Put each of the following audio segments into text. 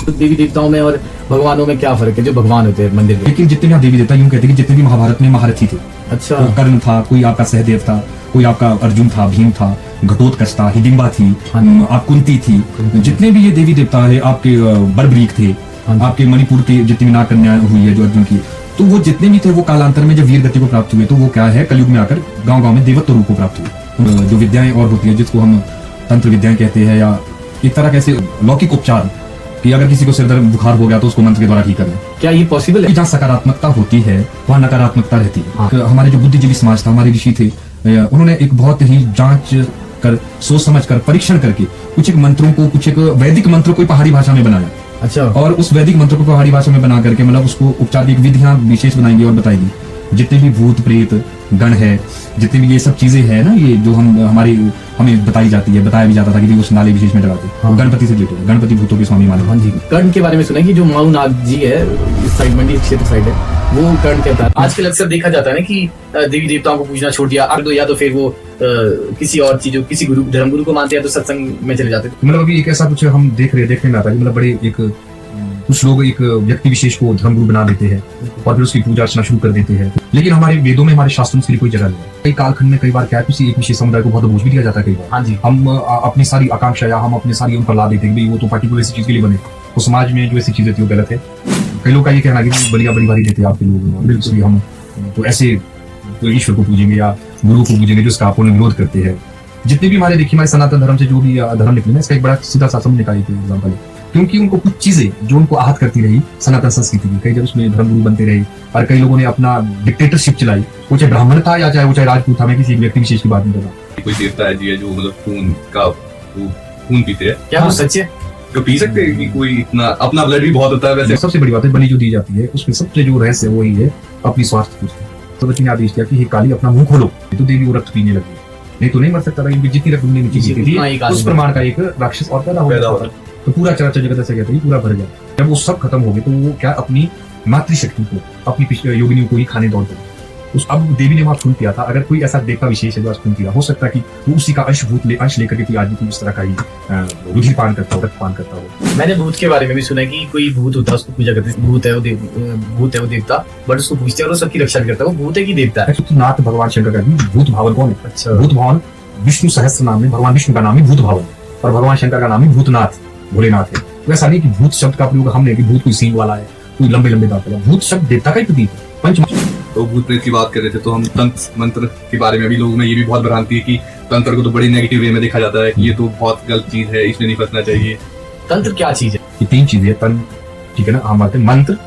तो देवी देवताओं में और भगवानों में क्या फर्क है, जो भगवान होते हैं मंदिर में? लेकिन जितने भी देवी देवता यूं कहते हैं कि जितने भी महाभारत में महारथी थे, अच्छा, तो कर्ण था, कोई आपका सहदेव था, कोई आपका अर्जुन था, भीम था, घटोत्कच था, हिडिंबा थी, आप कुंती थी, जितने भी ये देवी देवता है आपके बर्बरीक थे, आपके मणिपुर के जितनी भी नाग कन्या हुई है जो अर्जुन की, तो वो जितने भी थे वो कालांतर में जब वीर गति को प्राप्त हुए तो वो क्या है, कलयुग में आकर गांव गांव में देवत्व रूप को प्राप्त हुए। जो विद्याएं और होती है जिसको हम तंत्र विद्याएं कहते हैं, या एक तरह कैसे लौकिक उपचार, कि अगर किसी को सिर दर्द बुखार हो गया तो उसको मंत्र के द्वारा ठीक करना, क्या ये पॉसिबल है? जहाँ सकारात्मकता होती है वहाँ नकारात्मकता रहती है। हाँ। हमारे जो बुद्धिजीवी समाज था, हमारे ऋषि थे, उन्होंने एक बहुत ही जांच कर, सोच समझ कर, परीक्षण करके कुछ एक मंत्रों को, कुछ एक वैदिक मंत्र को पहाड़ी भाषा में बनाया। अच्छा, और उस वैदिक मंत्र को पहाड़ी भाषा में बना करके मतलब उसको उपचार की एक विधियां विशेष बनाएंगे और बताएंगे। जितने भी भूत प्रेत गण है, जितने भी ये सब चीजें है ना, ये जो हमें बताई जाती है, बताया भी जाता था कि उस नाले विशेष में डराते। हाँ। गणपति से रिलेटेड, गणपति भूतों के स्वामी माने। हाँ जी, कर्ण के बारे में सुना है कि जो माऊ नाग जी है, इस साइड मंडी क्षेत्र साइड है, वो कर्ण कहता है। आजकल अक्सर देखा जाता है ना कि देवी देवताओं को पूजना छोड़ दिया, अब या तो फिर वो किसी और चीजों, किसी गुरु, धर्मगुरु को मानते हैं तो सत्संग में चले जाते हैं। मतलब अभी एक ऐसा कुछ हम देखने में आता है, मतलब बड़े एक कुछ लोग एक व्यक्ति विशेष को धर्मगुरु बना देते हैं और फिर उसकी पूजा अर्चना शुरू कर देते हैं। लेकिन हमारे वेदों में, हमारे शास्त्रों में इसके लिए कोई जगह नहीं है। कई कालखंड में कई बार क्या है, किसी एक विशेष समुदाय को बहुत बोझ भी दिया जाता है। कई बार हाँ जी, हम अपनी सारी आकांक्षा या हम अपनी सारी उन पर ला देते हैं कि वो तो पार्टिकुलर ऐसी चीज के लिए बने, तो समाज में जो ऐसी चीजें थी वो गलत है। कई लोग का ये कहना है कि बलिया बड़ी भारी देते हैं आपके लोग, इसलिए हम तो ऐसे तो ईश्वर को पूजेंगे या गुरु को पूजेंगे, जिसका आप विरोध करते हैं। जितने भी हमारे देखिए, हमारे सनातन धर्म से जो भी धर्म निकले ना, इसका एक बड़ा सीधा सा समझने का एक एग्जाम्पल है। क्योंकि उनको कुछ चीजें जो उनको आहत करती रही सनातन संस्कृति की, कई जब उसमें धर्मगुरु बनते रहे और कई लोगों ने अपना डिक्टेटरशिप चलाई, वो चाहे ब्राह्मण था या चाहे वो चाहे राजपूत था, मैं किसी व्यक्ति विशेष की बात नहीं कर रहा। कोई देवता है जी जो मतलब खून पीते हैं, क्या वो सच है? तो पी सकते हैं कि कोई इतना अपना ब्लड भी बहुत होता है वैसे। सबसे बड़ी बात है, बलि जो दी जाती है उसमें सबसे जो रहस्य है वही है अपनी स्वास्थ्य पूछते। तो बच्चे ने आदेश दिया कि हे काली अपना मुंह खोलो, तो देवी वो रक्त पीने लगी, नहीं तो नहीं मर सकता था, क्योंकि जितनी रक्त नीचे गिरती थी उस प्रमाण का एक राक्षस और पैदा हो था। तो पूरा चराचर जगत ऐसे कहते हैं पूरा भर गया। जब वो सब खत्म हो गए तो वो क्या अपनी मातृशक्ति को, अपनी योगिनियों को ही खाने दौड़ गए। उस अब देवी ने वहां खून पिया था। अगर कोई ऐसा देवता विशेष है जो आज खून पिया, हो सकता है कि वो उसी का अंश लेकर के कोई आदमी को इस तरह का ही रुधिर पान करता हो, रक्त पान करता हो। मैंने भूत के बारे में भी सुना है कि कोई भूत होता है, उसको पूजा करते हैं। भूत है वो देवता, बट उसको पूछते हैं और वो सबकी रक्षा करता है। वो भूत है कि देवता है? नाथ भगवान शंकर का भूत भावन कौन है? अच्छा, भूत भावन विष्णु सहस्त्र नाम में भगवान विष्णु का नाम ही भूत भावन और भगवान शंकर का नाम ही भूतनाथ, भोलेनाथ है। वैसा नहीं कि भूत शब्द का प्रयोग हमने कि भूत कोई सींग वाला है, कोई लंबे लंबे दांत वाला। भूत शब्द देवता का ही प्रतीक है। पंच तो भूत प्रेत की बात कर रहे थे, तो हम तंत्र मंत्र के बारे में भी लोगों में ये भी बहुत भ्रांति है कि तंत्र को तो बड़ी नेगेटिव वे में देखा जाता है कि ये तो बहुत गलत चीज है, इसमें नहीं फंसना चाहिए। तंत्र क्या चीज है? ये तीन चीजें, ठीक है ना, हम बात है मंत्र,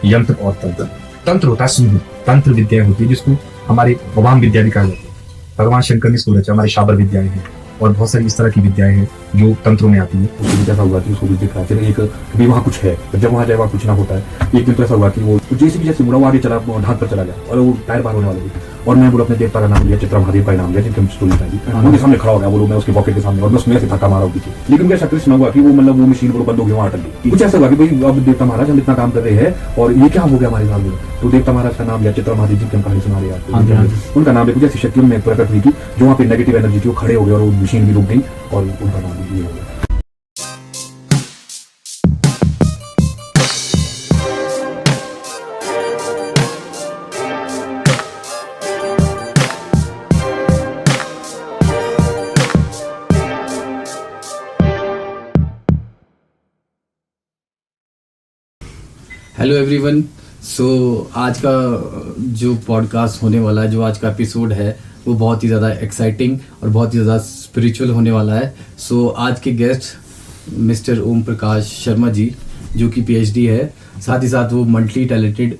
यंत्र और तंत्र। तंत्र होता है समूह, तंत्र विद्या होती है जिसको हमारे वाम विद्या भी कहा जाता है। भगवान शंकर ने इसको रचा। हमारे शाबर विद्याएं हैं और बहुत सारी इस तरह की विद्याएं हैं जो तंत्रों में आती है। उसको भी ऐसा हुआ कि उसको भी दिख रहा है एक भी वहाँ कुछ है, जब वहाँ जाए वहाँ कुछ ना होता है। एक दिन तो ऐसा हुआ कि वो जैसे मुड़ा वो आगे चला, ढाक पर चला गया और वो टायर बाहर होने वाले थे और मैं बोला अपने देवता का नाम लिया, चित्रा महादेव का नाम लिया, जिनकी हम स्टोरी बताई। उनके सामने खड़ा हो गया वो लोग, मैं उसके पॉकेट के सामने और मैं उसमें से धक्का मारा होती थी। लेकिन क्या शक्ति सुना हुआ कि वो मतलब वो मशीन वो बंद हो गई, वहाँ अटक गई। कुछ ऐसा हुआ कि भाई अब देवता महाराज हम इतना काम कर रहे हैं और ये क्या हो गया हमारे सामने। तो देवता महाराज का नाम लिया, चित्रा महादेव जी की हम कहानी सुना रहे हैं, उनका नाम कुछ ऐसी शक्ति में प्रकट हुई थी जो वहाँ पे नेगेटिव एनर्जी थी वो खड़े हो गए और वो मशीन भी रुक गई और उनका नाम भी हो गया। Hello everyone. सो आज का जो पॉडकास्ट होने वाला है, जो आज का एपिसोड है, वो बहुत ही ज़्यादा एक्साइटिंग और बहुत ही ज़्यादा स्पिरिचुअल होने वाला है। सो आज के गेस्ट मिस्टर ओम प्रकाश शर्मा जी, जो कि पीएचडी है, साथ ही साथ वो मल्टी टैलेंटेड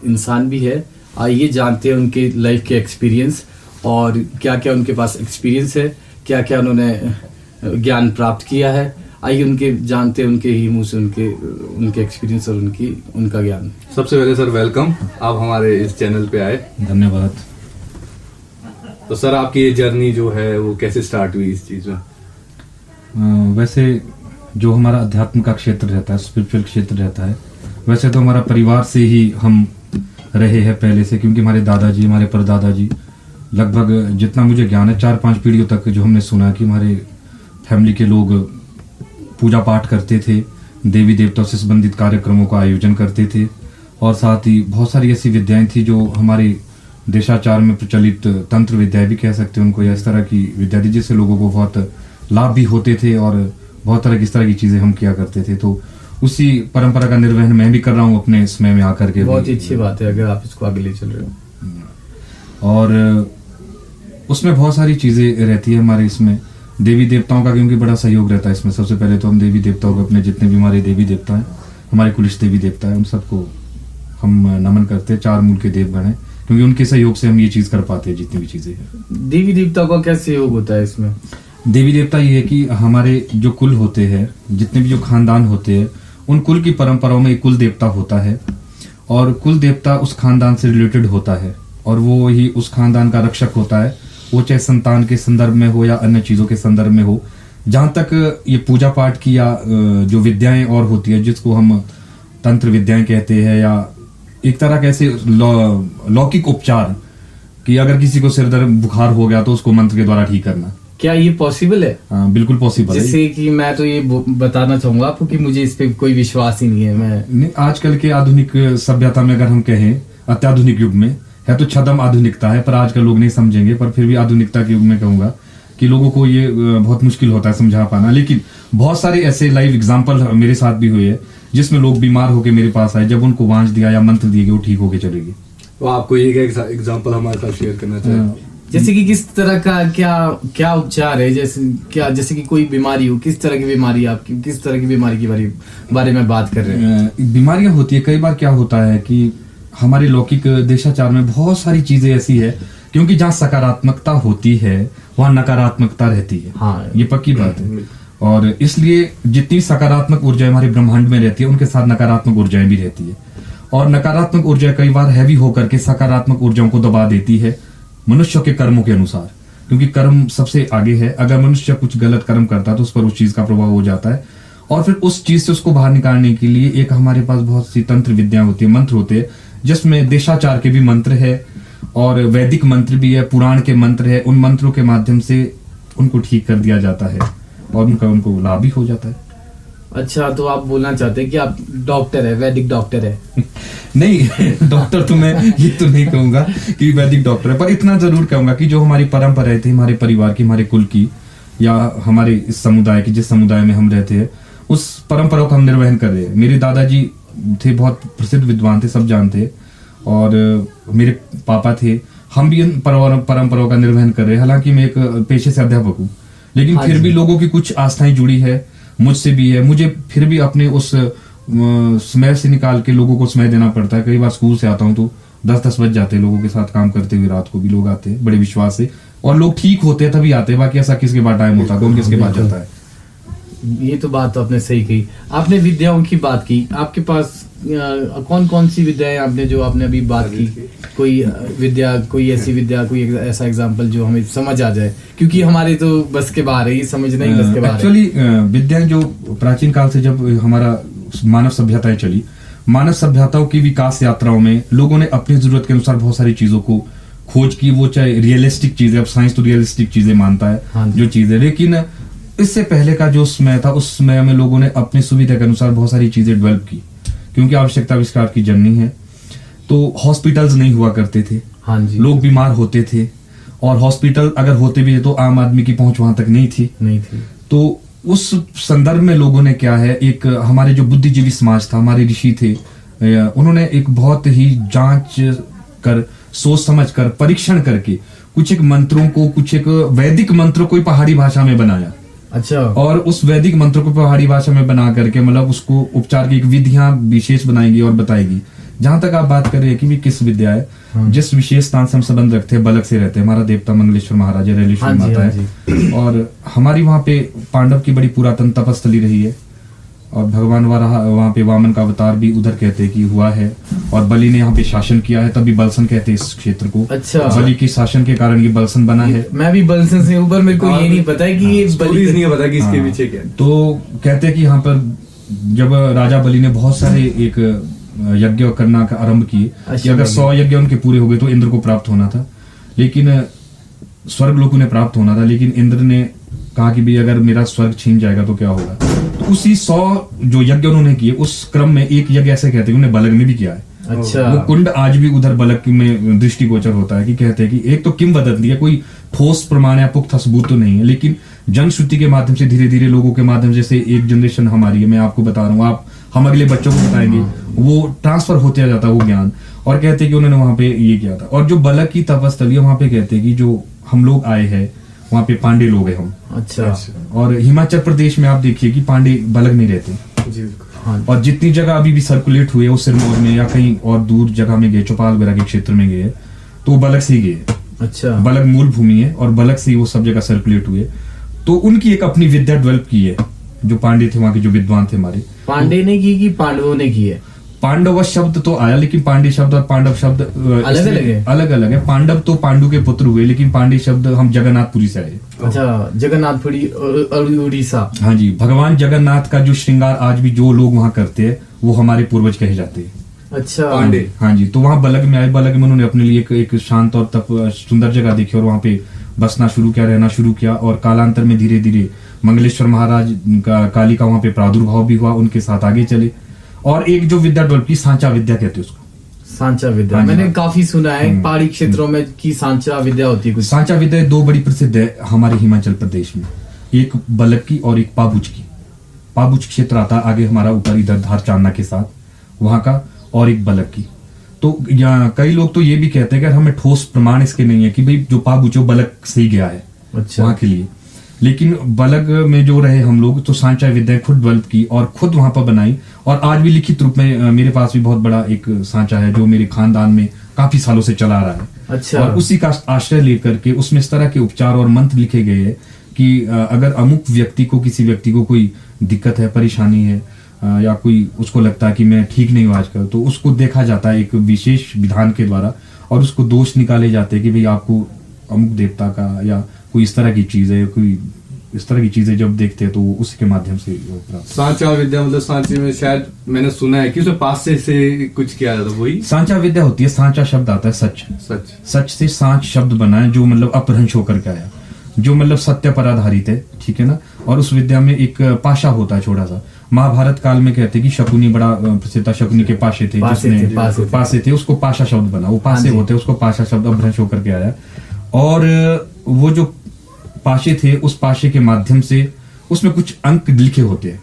इंसान भी है। आइए जानते हैं उनके लाइफ के एक्सपीरियंस और क्या क्या उनके पास एक्सपीरियंस है, क्या क्या उन्होंने ज्ञान प्राप्त किया है। आइए उनके जानते हैं, उनके ही मुंह से उनके एक्सपीरियंस और उनका ज्ञान। सबसे पहले सर वेलकम, आप हमारे इस चैनल पे आए, धन्यवाद। तो सर आपकी ये जर्नी जो है वो कैसे स्टार्ट हुई इस चीज में? वैसे जो हमारा अध्यात्म का क्षेत्र रहता है, स्पिरिचुअल क्षेत्र रहता है, वैसे तो हमारा परिवार से ही हम रहे हैं पहले से, क्योंकि हमारे दादाजी, हमारे परदादाजी, लगभग जितना मुझे ज्ञान है 4-5 पीढ़ियों तक जो हमने सुना कि हमारे फैमिली के लोग पूजा पाठ करते थे, देवी देवताओं से संबंधित कार्यक्रमों का आयोजन करते थे। और साथ ही बहुत सारी ऐसी विद्याएं थी जो हमारे देशाचार में प्रचलित तंत्र विद्याएं भी कह सकते हैं उनको, या इस तरह की विद्या थी जिससे लोगों को बहुत लाभ भी होते थे और बहुत तरह की इस तरह की चीजें हम किया करते थे। तो उसी परंपरा का निर्वहन मैं भी कर रहा हूँ अपने समय में आकर के। बहुत ही अच्छी बात है अगर आप इसको आगे ले चल रहे हो। और उसमें बहुत सारी चीजें रहती है हमारे इसमें देवी देवताओं का, क्योंकि बड़ा सहयोग रहता है इसमें। सबसे पहले तो हम देवी देवताओं को, अपने जितने भी हमारे देवी देवता हैं, हमारे कुलिष्ठ देवी देवता हैं, उन सबको हम नमन करते हैं। 4 मूल के देवगण हैं, क्योंकि उनके सहयोग से हम ये चीज कर पाते हैं जितनी भी चीजें हैं। देवी देवताओं का क्या सहयोग होता है इसमें? देवी देवता ये है कि हमारे जो कुल होते हैं, जितने भी जो खानदान होते हैं, उन कुल की परंपराओं में एक कुल देवता होता है और कुल देवता उस खानदान से रिलेटेड होता है और वो ही उस खानदान का रक्षक होता है। वो चाहे संतान के संदर्भ में हो या अन्य चीजों के संदर्भ में हो। जहां तक ये पूजा पाठ की या जो विद्याएं और होती है जिसको हम तंत्र विद्याएं कहते हैं, या एक तरह का ऐसे लौकिक उपचार कि अगर किसी को सिर दर्द बुखार हो गया तो उसको मंत्र के द्वारा ठीक करना, क्या ये पॉसिबल है? बिल्कुल पॉसिबल है। जैसे कि मैं तो ये बताना चाहूंगा आपको कि मुझे इस पे कोई विश्वास ही नहीं है। मैं आजकल के आधुनिक सभ्यता में अगर हम कहें, अत्याधुनिक युग में है तो छदम आधुनिकता है, पर आजकल लोग नहीं समझेंगे। पर फिर भी आधुनिकता के युग में कहूंगा कि लोगों को ये बहुत मुश्किल होता है समझा पाना। लेकिन बहुत सारे ऐसे लाइव एग्जांपल मेरे साथ भी हुए हैं जिसमें लोग बीमार होकर मेरे पास आए, जब उनको वांच दिया या मंत्र दिए गए वो ठीक होके चले गए। तो आपको एक एग्जांपल हमारे साथ शेयर करना चाहिए? जैसे कि किस तरह का क्या उपचार है? जैसे कि कोई बीमारी हो, किस तरह की बीमारी आपकी, किस तरह की बीमारी के बारे में बात कर रहे हैं? बीमारियां होती है कई बार। क्या होता है कि हमारे लौकिक देशाचार में बहुत सारी चीजें ऐसी है, क्योंकि जहाँ सकारात्मकता होती है वहां नकारात्मकता रहती है। हाँ, ये पक्की बात है। और इसलिए जितनी सकारात्मक ऊर्जाएं हमारे ब्रह्मांड में रहती है उनके साथ नकारात्मक ऊर्जाएं भी रहती है। और नकारात्मक ऊर्जा कई बार हैवी होकर के सकारात्मक ऊर्जाओं को दबा देती है मनुष्य के कर्मों के अनुसार, क्योंकि कर्म सबसे आगे है। अगर मनुष्य कुछ गलत कर्म करता है तो उस पर उस चीज का प्रभाव हो जाता है और फिर उस चीज से उसको बाहर निकालने के लिए एक हमारे पास बहुत सी तंत्र विद्या होती है, मंत्र होते हैं, जिसमें देशाचार के भी मंत्र है और वैदिक मंत्र भी है, पुराण के मंत्र है। उन मंत्रों के माध्यम से उनको ठीक कर दिया जाता है और उनको लाभ भी हो जाता है। अच्छा, तो आप बोलना चाहते हैं कि आप डॉक्टर है, वैदिक डॉक्टर है? नहीं, डॉक्टर तो मैं ये तो नहीं कहूंगा कि वैदिक डॉक्टर है, पर इतना जरूर कहूंगा कि जो हमारी परंपरा थी, हमारे परिवार की, हमारे कुल की, या हमारे इस समुदाय की, जिस समुदाय में हम रहते हैं, उस परंपरा को हम निर्वहन कर रहे हैं। मेरे दादाजी थे, बहुत प्रसिद्ध विद्वान थे, सब जानते हैं, और मेरे पापा थे। हम भी इन परंपराओं का निर्वहन कर रहे हैं। हालांकि मैं एक पेशे से अध्यापक हूँ, लेकिन फिर भी लोगों की कुछ आस्थाएं जुड़ी है, मुझसे भी है। मुझे फिर भी अपने उस समय से निकाल के लोगों को समय देना पड़ता है। कई बार स्कूल से आता हूँ तो 10-10 बज जाते हैं लोगों के साथ काम करते हुए। रात को भी लोग आते हैं बड़े विश्वास से, और लोग ठीक होते हैं तभी आते हैं। बाकी ऐसा किसके बाद टाइम होता है, कौन किसके बाद जाता है। ये तो बात तो आपने सही कही। आपने विद्याओं की बात की, आपके पास कौन कौन सी विद्याएं आपने जो आपने अभी बात की, कोई विद्या, कोई ऐसी विद्या, कोई ऐसा एग्जांपल जो हमें समझ आ जाए, क्योंकि हमारे तो बस के बाहर है, ये समझना ही बस के बाहर है। एक्चुअली विद्याएं जो प्राचीन काल से जब हमारा मानव सभ्यताएं चली, मानव सभ्यताओं की विकास यात्राओं में लोगों ने अपनी जरूरत के अनुसार बहुत सारी चीजों को खोज की। वो चाहे रियलिस्टिक चीजें, अब साइंस तो रियलिस्टिक चीजें मानता है, हाँ, जो चीजें, लेकिन इससे पहले का जो समय था, उस समय में लोगों ने अपनी सुविधा के अनुसार बहुत सारी चीजें डेवलप की, क्योंकि आवश्यकता आविष्कार की जननी है। तो हॉस्पिटल्स नहीं हुआ करते थे, हाँ जी, लोग बीमार होते थे, और हॉस्पिटल अगर होते भी थे तो आम आदमी की पहुंच वहां तक नहीं थी। तो उस संदर्भ में लोगों ने क्या है, एक हमारे जो बुद्धिजीवी समाज था, हमारे ऋषि थे, उन्होंने एक बहुत ही जांच कर, सोच समझ कर, परीक्षण करके कुछ एक मंत्रों को, कुछ एक वैदिक मंत्रों को पहाड़ी भाषा में बनाया। अच्छा, और उस वैदिक मंत्र को पहाड़ी भाषा में बना करके, मतलब उसको उपचार की एक विधियां विशेष बनाएगी और बताएगी। जहां तक आप बात कर रहे हैं कि भी किस विद्या है, जिस विशेष स्थान से हम संबंध रखते हैं, बलक से रहते हैं, हमारा देवता मंगलेश्वर महाराज है, रेलेश्वर माता है, और हमारी वहां पे पांडव की बड़ी पुरातन तपस्थली रही है, और भगवान वहां पे वामन का अवतार भी उधर कहते हैं कि हुआ है, और बलि ने यहाँ पे शासन किया है, तभी बलसन कहते हैं इस क्षेत्र को। अच्छा, बलि की शासन के कारण ये बलसन बना है। मैं भी बलसन से ऊपर, मेरे को ये नहीं पता है कि ये बलि नहीं पता कि इसके पीछे क्या। तो कहते हैं कि यहाँ पर जब राजा बलि ने बहुत सारे एक यज्ञ करना का आरंभ किए, कि अगर 100 यज्ञ उनके पूरे हो गए तो इंद्र को प्राप्त होना था, लेकिन स्वर्ग लोक उन्हें प्राप्त होना था, लेकिन इंद्र ने कहा कि भाई अगर मेरा स्वर्ग छीन जाएगा तो क्या होगा। तो उसी 100 जो यज्ञ उन्होंने किए उस क्रम में एक यज्ञ ऐसे कहते हैं उन्हें बलग में भी किया है। अच्छा। वो कुंड आज भी उधर बलग में दृष्टिगोचर होता है कि कहते हैं कि एक तो किंवदंती है, कोई ठोस प्रमाण या पुख्ता सबूत तो नहीं है, लेकिन जनश्रुति के माध्यम से धीरे धीरे लोगों के माध्यम, जैसे एक जनरेशन हमारी है, मैं आपको बता रहा हूँ, आप हम अगले बच्चों को बताएंगे, वो ट्रांसफर होते जाता है वो ज्ञान। और कहते हैं कि उन्होंने वहां पे ये किया था। और जो बलग की तपस्थली है वहां पे कहते हैं कि जो हम लोग आए हैं वहां पे पांडे लोग हैं हम। अच्छा। और हिमाचल प्रदेश में आप देखिए कि पांडे बलग नहीं रहते। जी हाँ। और जितनी जगह अभी भी सर्कुलेट हुए उस सिरमौर में या कहीं और दूर जगह में गए, चौपाल वगैरह के क्षेत्र में गए, तो वो बलग से ही गए। अच्छा। बलग मूल भूमि है और बलग से ही वो सब जगह सर्कुलेट हुए। तो उनकी एक अपनी विद्या डेवलप की है, जो पांडे थे वहां के, जो विद्वान थे हमारे। पांडे ने की कि पांडवों ने की है? पांडव शब्द तो आया, लेकिन पांडे शब्द और पांडव शब्द अलग अलग है। अलग अलग है। पांडव तो पांडु के पुत्र हुए, लेकिन पांडे शब्द हम जगन्नाथपुरी से आए। अच्छा, जगन्नाथपुरी उड़ीसा। हाँ जी, भगवान जगन्नाथ का जो श्रृंगार आज भी जो लोग वहां करते हैं वो हमारे पूर्वज कहे जाते हैं। अच्छा। पांडे। हाँ जी, तो वहां बलग में आए। बलग में उन्होंने अपने लिए एक शांत और सुंदर जगह देखी और वहां पे बसना शुरू किया, रहना शुरू किया। और कालांतर में धीरे धीरे मंगलेश्वर महाराज का, काली का वहां पे प्रादुर्भाव भी हुआ, उनके साथ आगे चले। और एक जो विद्या डेवलप की, सांचा विद्या कहते हैं उसको। सांचा विद्या हाँ जी, मैंने हाँ। काफी सुना है पहाड़ी क्षेत्रों में कि सांचा विद्या होती है कुछ। सांचा विद्या दो बड़ी प्रसिद्ध है हमारे हिमाचल प्रदेश में, एक बलग की और एक पाबुज की। पाबुज क्षेत्र आता है आगे हमारा ऊपर इधर धार चांदना के साथ, वहां का, और एक बलग की। तो कई लोग तो ये भी कहते हैं कि हमें ठोस प्रमाण इसके नहीं है कि भाई जो पाबुज वो बलग से ही गया है। अच्छा। वहां के लिए, लेकिन बलग में जो रहे हम लोग, तो सांचा विद्या खुद डेवलप की और खुद वहां पर बनाई। और आज भी लिखित रूप में मेरे पास भी बहुत बड़ा एक सांचा है जो मेरे खानदान में काफी सालों से चला आ रहा है। अच्छा। और उसी का आश्रय लेकर के उसमें इस तरह के उपचार और मंत्र लिखे गए हैं कि अगर अमुक व्यक्ति को, किसी व्यक्ति को कोई दिक्कत है, परेशानी है, या कोई उसको लगता है कि मैं ठीक नहीं हूं आजकल, तो उसको देखा जाता है एक विशेष विधान के द्वारा और उसको दोष निकाले जाते हैं कि भाई आपको अमुक देवता का या कोई इस तरह की चीज है, कोई इस तरह की चीजें जब देखते हैं तो उसी के माध्यम से सांचा विद्या मतलब सांचे में शायद मैंने सुना है कि उसमें पासे से कुछ किया जाता, वही सांचा विद्या होती है। सांचा शब्द आता है सच, सच। सच से सांच शब्द बना है जो मतलब अपभ्रंश होकर के आया, जो मतलब सत्य पर आधारित है, ठीक है ना। और उस विद्या में एक पाशा होता है छोटा सा। महाभारत काल में कहते हैं कि शकुनी बड़ा प्रसिद्ध था, शकुनी के पाशे थे, जिसमें पासे थे, उसको पाशा शब्द बना। वो पासे होते, उसको पाशा शब्द अपभ्रंश होकर के आया। और वो जो पाशे थे, उस पाशे के माध्यम से उसमें कुछ अंक लिखे होते हैं,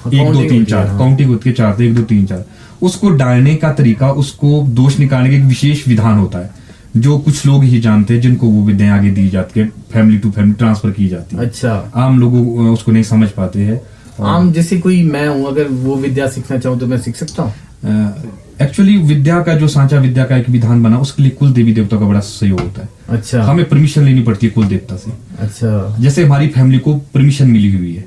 1 2 3 4, काउंटिंग होती है 4 1 2 3 4। उसको डालने का तरीका, उसको दोष निकालने का एक विशेष विधान होता है जो कुछ लोग ही जानते हैं, जिनको वो विद्या आगे दी जाती है, फैमिली टू फैमिली ट्रांसफर की जाती है। अच्छा। आम लोग उसको नहीं समझ पाते हैं। आम जैसे कोई मैं हूँ, अगर वो विद्या सीखना चाहूँ तो मैं सीख सकता हूँ? एक्चुअली विद्या का जो सांचा विद्या का एक विधान बना, उसके लिए कुल देवी देवता का बड़ा सहयोग होता है। अच्छा। हमें परमिशन लेनी पड़ती है कुल देवता से। अच्छा। जैसे जैसे हमारी फैमिली को परमिशन मिली हुई है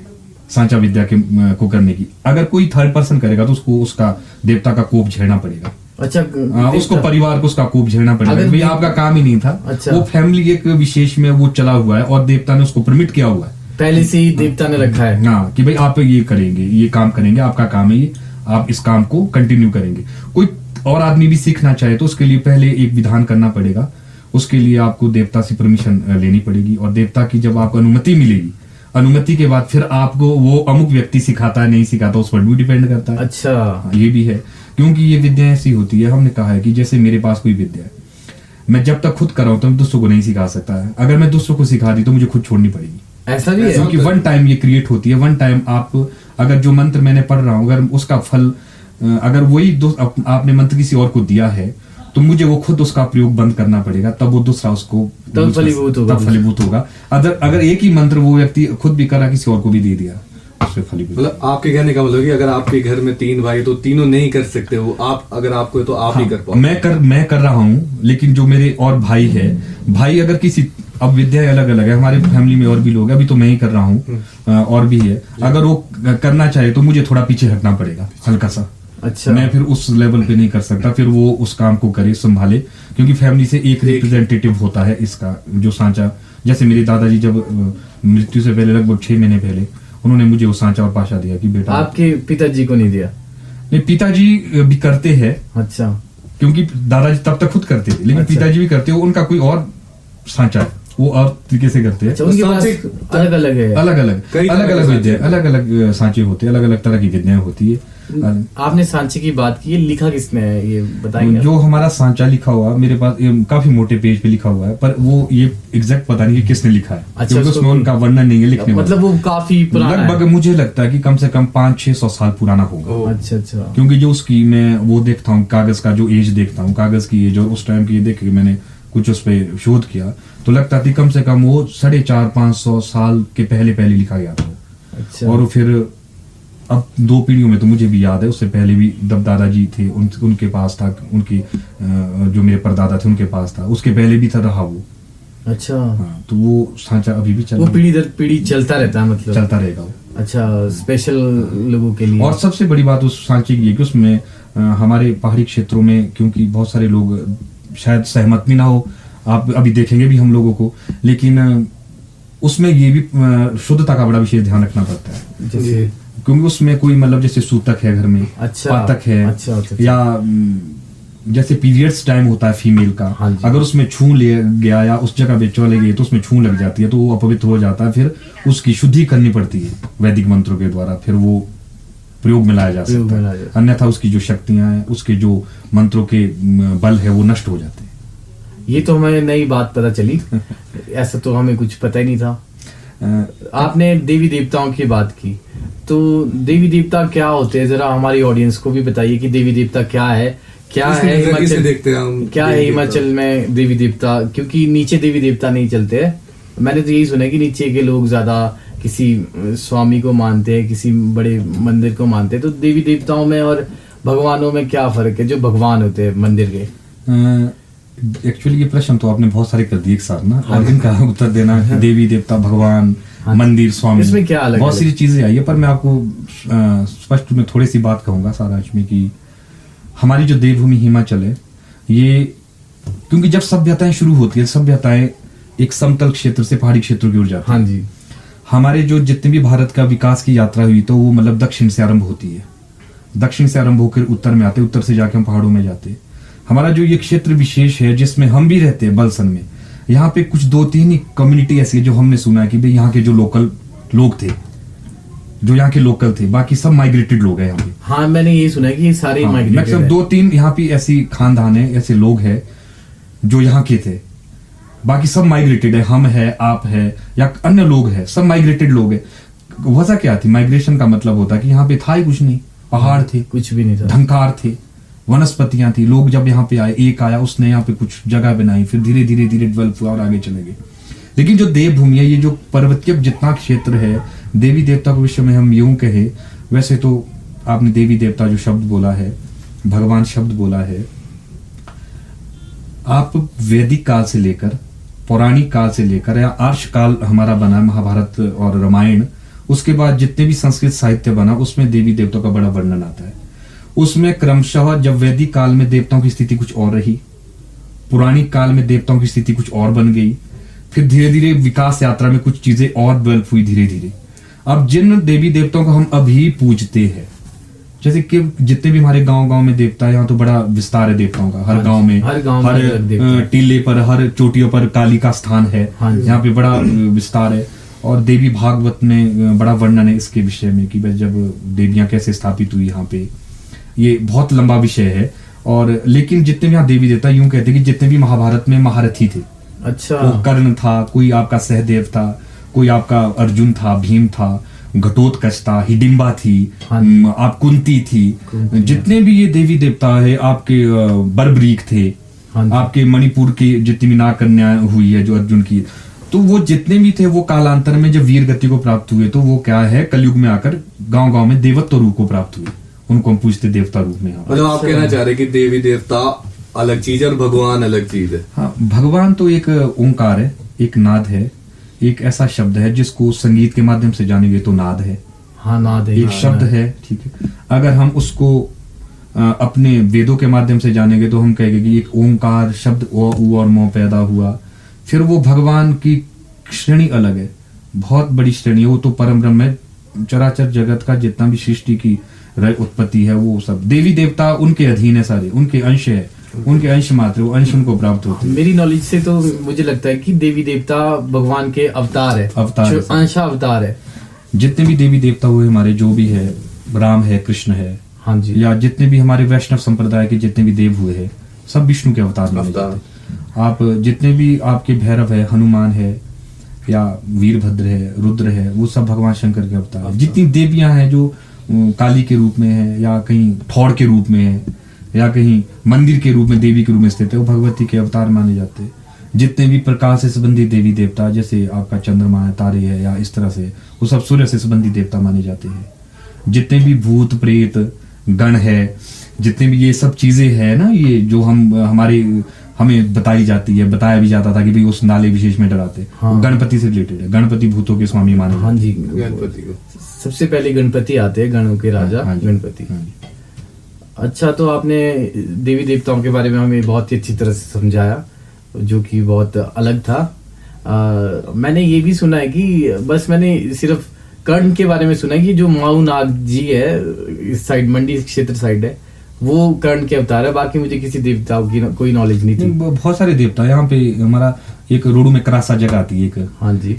सांचा विद्या के को करने की। अगर कोई थर्ड पर्सन करेगा तो उसको उसका देवता का कोप झेलना पड़ेगा। अच्छा। उसको परिवार को उसका कोप झेलना पड़ेगा। अगर भाई आपका काम ही नहीं था। अच्छा। वो फैमिली एक विशेष में वो चला हुआ है और देवता ने उसको परमिट किया हुआ है, पहले से ही देवता ने रखा है। हाँ, कि भाई आप ये करेंगे, ये काम करेंगे, आपका काम है ये, आप इस काम को कंटिन्यू करेंगे। कोई और आदमी भी सीखना चाहे तो उसके लिए पहले एक विधान करना पड़ेगा। उसके लिए आपको देवता से परमिशन लेनी पड़ेगी और देवता की जब आपको अनुमति मिलेगी, अनुमति के बाद फिर आपको वो अमुक व्यक्ति सिखाता है नहीं सिखाता उस पर भी डिपेंड करता है। अच्छा। हाँ, ये भी है, क्योंकि ये विद्या ऐसी होती है। हमने कहा है कि जैसे मेरे पास कोई विद्या है, मैं जब तक खुद कर रहा हूं तो मैं दूसरों को नहीं सिखा सकता है। अगर मैं दूसरों को सिखा दी तो मुझे खुद छोड़नी पड़ेगी। ऐसा भी है? क्योंकि वन टाइम ये क्रिएट होती है। वन टाइम आप अगर जो मंत्र मैंने पढ़ रहा हूं, अगर उसका फल, अगर वही आपने मंत्र किसी और को दिया है तो मुझे वो खुद उसका प्रयोग बंद करना पड़ेगा, तब वो दूसरा उसको तब फलीभूत होगा। अगर एक ही मंत्र वो व्यक्ति खुद भी करा, किसी और को भी दे दिया, उससे फलीभूत। मतलब आपके कहने का मतलब कि अगर आपके घर में 3 भाई तो तीनों नहीं कर सकते, वो आप अगर आपको है तो आप ही कर पाओ। मैं कर रहा हूँ, लेकिन जो मेरे और भाई है, भाई अगर किसी, अब विद्या अलग अलग है, हमारे फैमिली में और भी लोग हैं, अभी तो मैं ही कर रहा हूँ और भी है। अगर वो करना चाहे तो मुझे थोड़ा पीछे हटना पड़ेगा हल्का सा। अच्छा। मैं फिर उस लेवल पे नहीं कर सकता, फिर वो उस काम को करे, संभाले, क्योंकि फैमिली से एक रिप्रेजेंटेटिव होता है इसका जो सांचा। जैसे मेरे दादाजी जब मृत्यु से पहले लगभग 6 महीने पहले उन्होंने मुझे वो सांचा और पाशा दिया कि बेटा। आपके पिताजी को नहीं दिया? नहीं, पिताजी भी करते हैं। अच्छा। क्योंकि दादाजी तब तक खुद करते थे, लेकिन अच्छा। पिताजी भी करते हो, उनका कोई और सांचा है। वो और तरीके से करते हैं। अच्छा, उनके पास सांचे- अलग अलग है। अलग अलग कई तरह अलग के अलग सांचे विद्या, हैं। अलग अलग सांचे होते हैं, अलग अलग तरह की विद्याएं होती है। आपने सांचे की बात की, ये लिखा किसने है ये बताएंगे आप? जो हमारा सांचा लिखा हुआ मेरे पास काफी मोटे पेज पे लिखा हुआ है, पर वो ये एग्जैक्ट पता नहीं कि किसने लिखा है, अच्छा, क्योंकि उसको उसमें उनका वर्णन नहीं है लिखने वाला। मतलब वो काफी पुराना लगभग है। मुझे लगता है कि कम से कम 500-600 साल पुराना होगा, अच्छा अच्छा। क्योंकि जो उसकी मैं वो देखता हूँ, कागज का जो एज देखता हूँ, कागज की एज और उस टाइम की देख के मैंने कुछ उस पर शोध किया, तो लगता थी कम से कम वो 450-500 साल के पहले पहले लिखा गया था। अच्छा। और फिर अब 2 पीढ़ियों में तो मुझे भी याद है, उससे पहले भी जब दादाजी थे उनके पास था, उनके जो मेरे परदादा थे उनके पास था, उसके पहले भी था रहा वो। अच्छा, हाँ, तो वो सांचा अभी भी वो पीढ़ी दर पीढ़ी चलता रहता है मतलब। चलता रहेगा वो। अच्छा, स्पेशल लोगों के लिए। और सबसे बड़ी बात उस सांचे की है कि उसमें हमारे पहाड़ी क्षेत्रों में, क्योंकि बहुत सारे लोग शायद सहमत भी ना हो, आप अभी देखेंगे भी हम लोगों को, लेकिन उसमें ये भी शुद्धता का बड़ा विशेष ध्यान रखना पड़ता है, जैसे क्योंकि उसमें कोई मतलब जैसे सूतक है घर में, अच्छा, पातक है, अच्छा, अच्छा, या जैसे पीरियड्स टाइम होता है फीमेल का, हाँ जी। अगर उसमें छू ले गया या उस जगह पे चले गए तो उसमें छू लग जाती है, तो वो अपवित्र हो जाता है, फिर उसकी शुद्धि करनी पड़ती है वैदिक मंत्रों के द्वारा, फिर वो प्रयोग में लाया जा प्रयोग सकता में है, लाया जा सकता अन्यथा उसकी जो शक्तियां हैं, उसके जो मंत्रों के बल है वो नष्ट हो जाते हैं। ये तो हमें नई बात पता चली, ऐसा तो हमें कुछ पता ही नहीं था। आपने देवी देवताओं की बात की, तो देवी देवता क्या होते हैं, जरा हमारी ऑडियंस को भी बताइए कि देवी देवता क्या है, क्या किस है नजरिए से हिमाचल, देखते हैं हम क्या है देवी देवता? हिमाचल में देवी देवता, क्योंकि नीचे देवी देवता नहीं चलते हैं। मैंने तो यही सुना है कि नीचे के लोग ज्यादा किसी स्वामी को मानते हैं, किसी बड़े मंदिर को मानते हैं। तो देवी देवताओं में और भगवानों में क्या फर्क है, जो भगवान होते हैं मंदिर के? एक्चुअली ये प्रश्न तो आपने बहुत सारे कर दिए एक साथ ना, और इनका उत्तर देना कि देवी देवता, भगवान, मंदिर, स्वामी, इसमें क्या अलग बहुत है? सारी चीजें आई है, पर मैं आपको स्पष्ट में थोड़ी सी बात कहूंगा सारांश में कि हमारी जो देवभूमि हिमाचल है, ये क्योंकि जब सभ्यताएं शुरू होती है, सभ्यताएं एक समतल क्षेत्र से पहाड़ी क्षेत्रों की ओर जाती है। हाँ जी। हमारे जो जितने भी भारत का विकास की यात्रा हुई, तो वो मतलब दक्षिण से आरंभ होती है, दक्षिण से आरंभ होकर उत्तर में आते, उत्तर से जाके हम पहाड़ों में जाते। हमारा जो ये क्षेत्र विशेष है जिसमें हम भी रहते हैं, बलसन में, यहाँ पे कुछ 2-3 ही कम्युनिटी ऐसी है जो हमने सुना है कि भाई यहाँ के जो लोकल लोग थे, जो यहाँ के लोकल थे, बाकी सब माइग्रेटेड लोग हैं यहाँ पे। हाँ, मैंने ये सुना है कि ये सारे माइग्रेटेड मैक्सिमम हैं। 2-3 यहाँ पे ऐसी खानदान है, ऐसे लोग हैं जो यहाँ के थे, बाकी सब माइग्रेटेड है। हम है, आप है, या अन्य लोग हैं, सब माइग्रेटेड लोग हैं। वजह क्या थी? माइग्रेशन का मतलब होता है कि यहाँ पे था ही कुछ नहीं, पहाड़ थे, कुछ भी नहीं था, ढंकार थे, वनस्पतियां थी। लोग जब यहाँ पे आए, एक आया, उसने यहाँ पे कुछ जगह बनाई, फिर धीरे धीरे धीरे डेवलप हुआ और आगे चले गए। लेकिन जो देवभूमि है, ये जो पर्वतीय जितना क्षेत्र है, देवी देवता के विषय में हम यूं कहे, वैसे तो आपने देवी देवता जो शब्द बोला है, भगवान शब्द बोला है, आप वैदिक काल से लेकर पौराणिक काल से लेकर या आर्ष काल हमारा बना, महाभारत और रामायण, उसके बाद जितने भी संस्कृत साहित्य बना, उसमें देवी देवताओं का बड़ा वर्णन आता है। उसमें क्रमशः जब वैदिक काल में देवताओं की स्थिति कुछ और रही, पुराणिक काल में देवताओं की स्थिति कुछ और बन गई, फिर धीरे धीरे विकास यात्रा में कुछ चीजें और डेवलप हुई धीरे धीरे। अब जिन देवी देवताओं को हम अभी पूजते हैं, जैसे कि जितने भी हमारे गांव में देवता है, यहाँ तो बड़ा विस्तार है देवताओं का, हर गांव में अलग देवता है। टीले पर, हर चोटियों पर काली का स्थान है, हाँ जी। यहाँ पे बड़ा विस्तार है। और देवी भागवत में बड़ा वर्णन है इसके विषय में कि भाई जब देवियां कैसे स्थापित हुई यहाँ पे, ये बहुत लंबा विषय है। और लेकिन जितने भी यहाँ देवी देवता, यूं कहते हैं कि जितने भी महाभारत में महारथी थे, अच्छा, वो कर्ण था, कोई आपका सहदेव था, कोई आपका अर्जुन था, भीम था, घटोत्कच था, हिडिंबा थी, हाँ। आप कुंती थी, जितने भी ये देवी देवता है, आपके बर्बरीक थे, हाँ जी। आपके मणिपुर की जितनी भी नाग कन्या हुई है जो अर्जुन की, तो वो जितने भी थे वो कालांतर में जब वीर गति को प्राप्त हुए, तो वो क्या है, कलयुग में आकर गांव गांव में देवत्व रूप को प्राप्त हुए, उनको हम पूछते देवता रूप में। यहाँ मतलब आप कहना चाह रहे हैं कि देवी देवता अलग चीज है और भगवान अलग चीज है? हाँ, भगवान तो एक ओंकार है, एक नाद है, एक ऐसा शब्द है जिसको संगीत के माध्यम से जानेंगे तो नाद है, हाँ, नाद है, एक हाँ, शब्द नाद। है, ठीक है। अगर हम उसको अपने वेदों के माध्यम से जानेंगे तो हम कहेंगे कि एक ओंकार शब्द ओ ऊ और मो पैदा हुआ, फिर वो भगवान की श्रेणी अलग है, बहुत बड़ी श्रेणी है, वो तो परम ब्रह्म है, चराचर जगत का जितना भी सृष्टि की उत्पत्ति है वो सब देवी देवता उनके अधीन है, सारे उनके अंश है, उनके अंश मात्र, वो अंश उनको प्राप्त होते हैं। मेरी नॉलेज से तो मुझे लगता है कि देवी देवता भगवान के अवतार है, अवतार है। अंशा अवतार है। जितने भी देवी देवता हुए हमारे, जो भी है, राम है, कृष्ण है, हाँ जी, या जितने भी हमारे वैष्णव संप्रदाय के जितने भी देव हुए हैं, सब विष्णु के अवतार माने जाते हैं। आप जितने भी आपके भैरव है, हनुमान है, या वीरभद्र है, रुद्र है, वो सब भगवान शंकर के अवतार है। जितनी देवियां हैं जो काली के रूप में है, या कहीं थौड़ के रूप में है, या कहीं मंदिर के रूप में, देवी के रूप में स्थित है, वो भगवती के अवतार माने जाते हैं। जितने भी प्रकाश से संबंधित देवी देवता, जैसे आपका चंद्रमा है, तारे है, या इस तरह से, वो सब सूर्य से संबंधित देवता माने जाते हैं। जितने भी भूत प्रेत गण है, जितने भी ये सब चीजें है ना, ये जो हमें बताई जाती है, बताया भी जाता था कि भाई उस नाले विशेष में डराते, हाँ। वो गणपति से रिलेटेड है। गणपति भूतों के स्वामी माने हाँ जी, गणपति को सबसे पहले गणपति आते हैं, गणों के राजा हाँ जी, गणपति। हाँ जी। अच्छा, तो आपने देवी देवताओं के बारे में हमें बहुत ही अच्छी तरह से समझाया, जो कि बहुत अलग था। मैंने ये भी सुना है कि बस मैंने सिर्फ कर्ण के बारे में सुना है कि जो माऊ नाग जी है, इस साइड मंडी क्षेत्र साइड है, वो कर्ण के अवतार है। बाकी मुझे किसी देवताओं की कोई नॉलेज नहीं थी। बहुत सारे देवता यहाँ पे। हमारा एक रोडू में करासा जगह आती है, एक हाँ जी,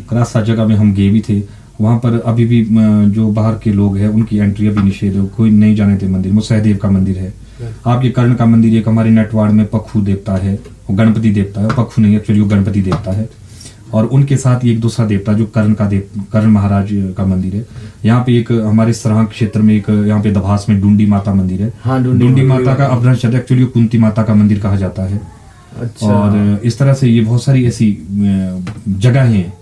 करासा जगह में हम गए भी थे। वहां पर अभी भी जो बाहर के लोग हैं उनकी एंट्री अभी निषेध है, कोई नहीं जाने थे मंदिर में। सहदेव का मंदिर है, आपके कर्ण का मंदिर। एक हमारे नटवाड़ में पखू देवता है, वो गणपति देवता है, पखू नहीं, एक्चुअली वो गणपति देवता है। और उनके साथ एक दूसरा देवता जो कर्ण महाराज का मंदिर है। यहाँ पे एक हमारे सराहां क्षेत्र में एक, यहाँ पे दभास में डूंडी माता मंदिर है। हाँ, डूंडी माता का अपभ्रंश है, एक्चुअली कुंती माता का मंदिर कहा जाता है। अच्छा। और इस तरह से ये बहुत सारी ऐसी जगह हैं,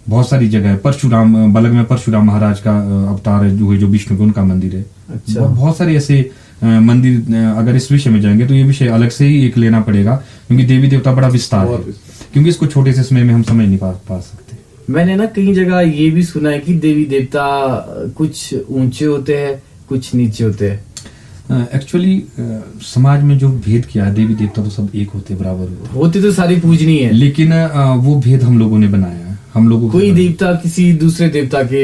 बहुत सारी जगह है। परशुराम, बलग में परशुराम महाराज का अवतार है, जो विष्णु के, उनका मंदिर है। अच्छा। बहुत सारे ऐसे मंदिर, अगर इस विषय में जाएंगे तो ये विषय अलग से ही एक लेना पड़ेगा, क्योंकि देवी देवता बड़ा विस्तार है, क्योंकि इसको छोटे से समय में हम समझ नहीं पा सकते। मैंने ना कई जगह ये भी सुना है कि देवी देवता कुछ ऊंचे होते हैं, कुछ नीचे होते हैं। एक्चुअली समाज में जो भेद किया है, देवी देवता तो सब एक होते, बराबर होते तो सारी पूजनीय है, लेकिन वो भेद हम लोगों ने बनाया है। हम लोगों कोई देवता किसी दूसरे देवता के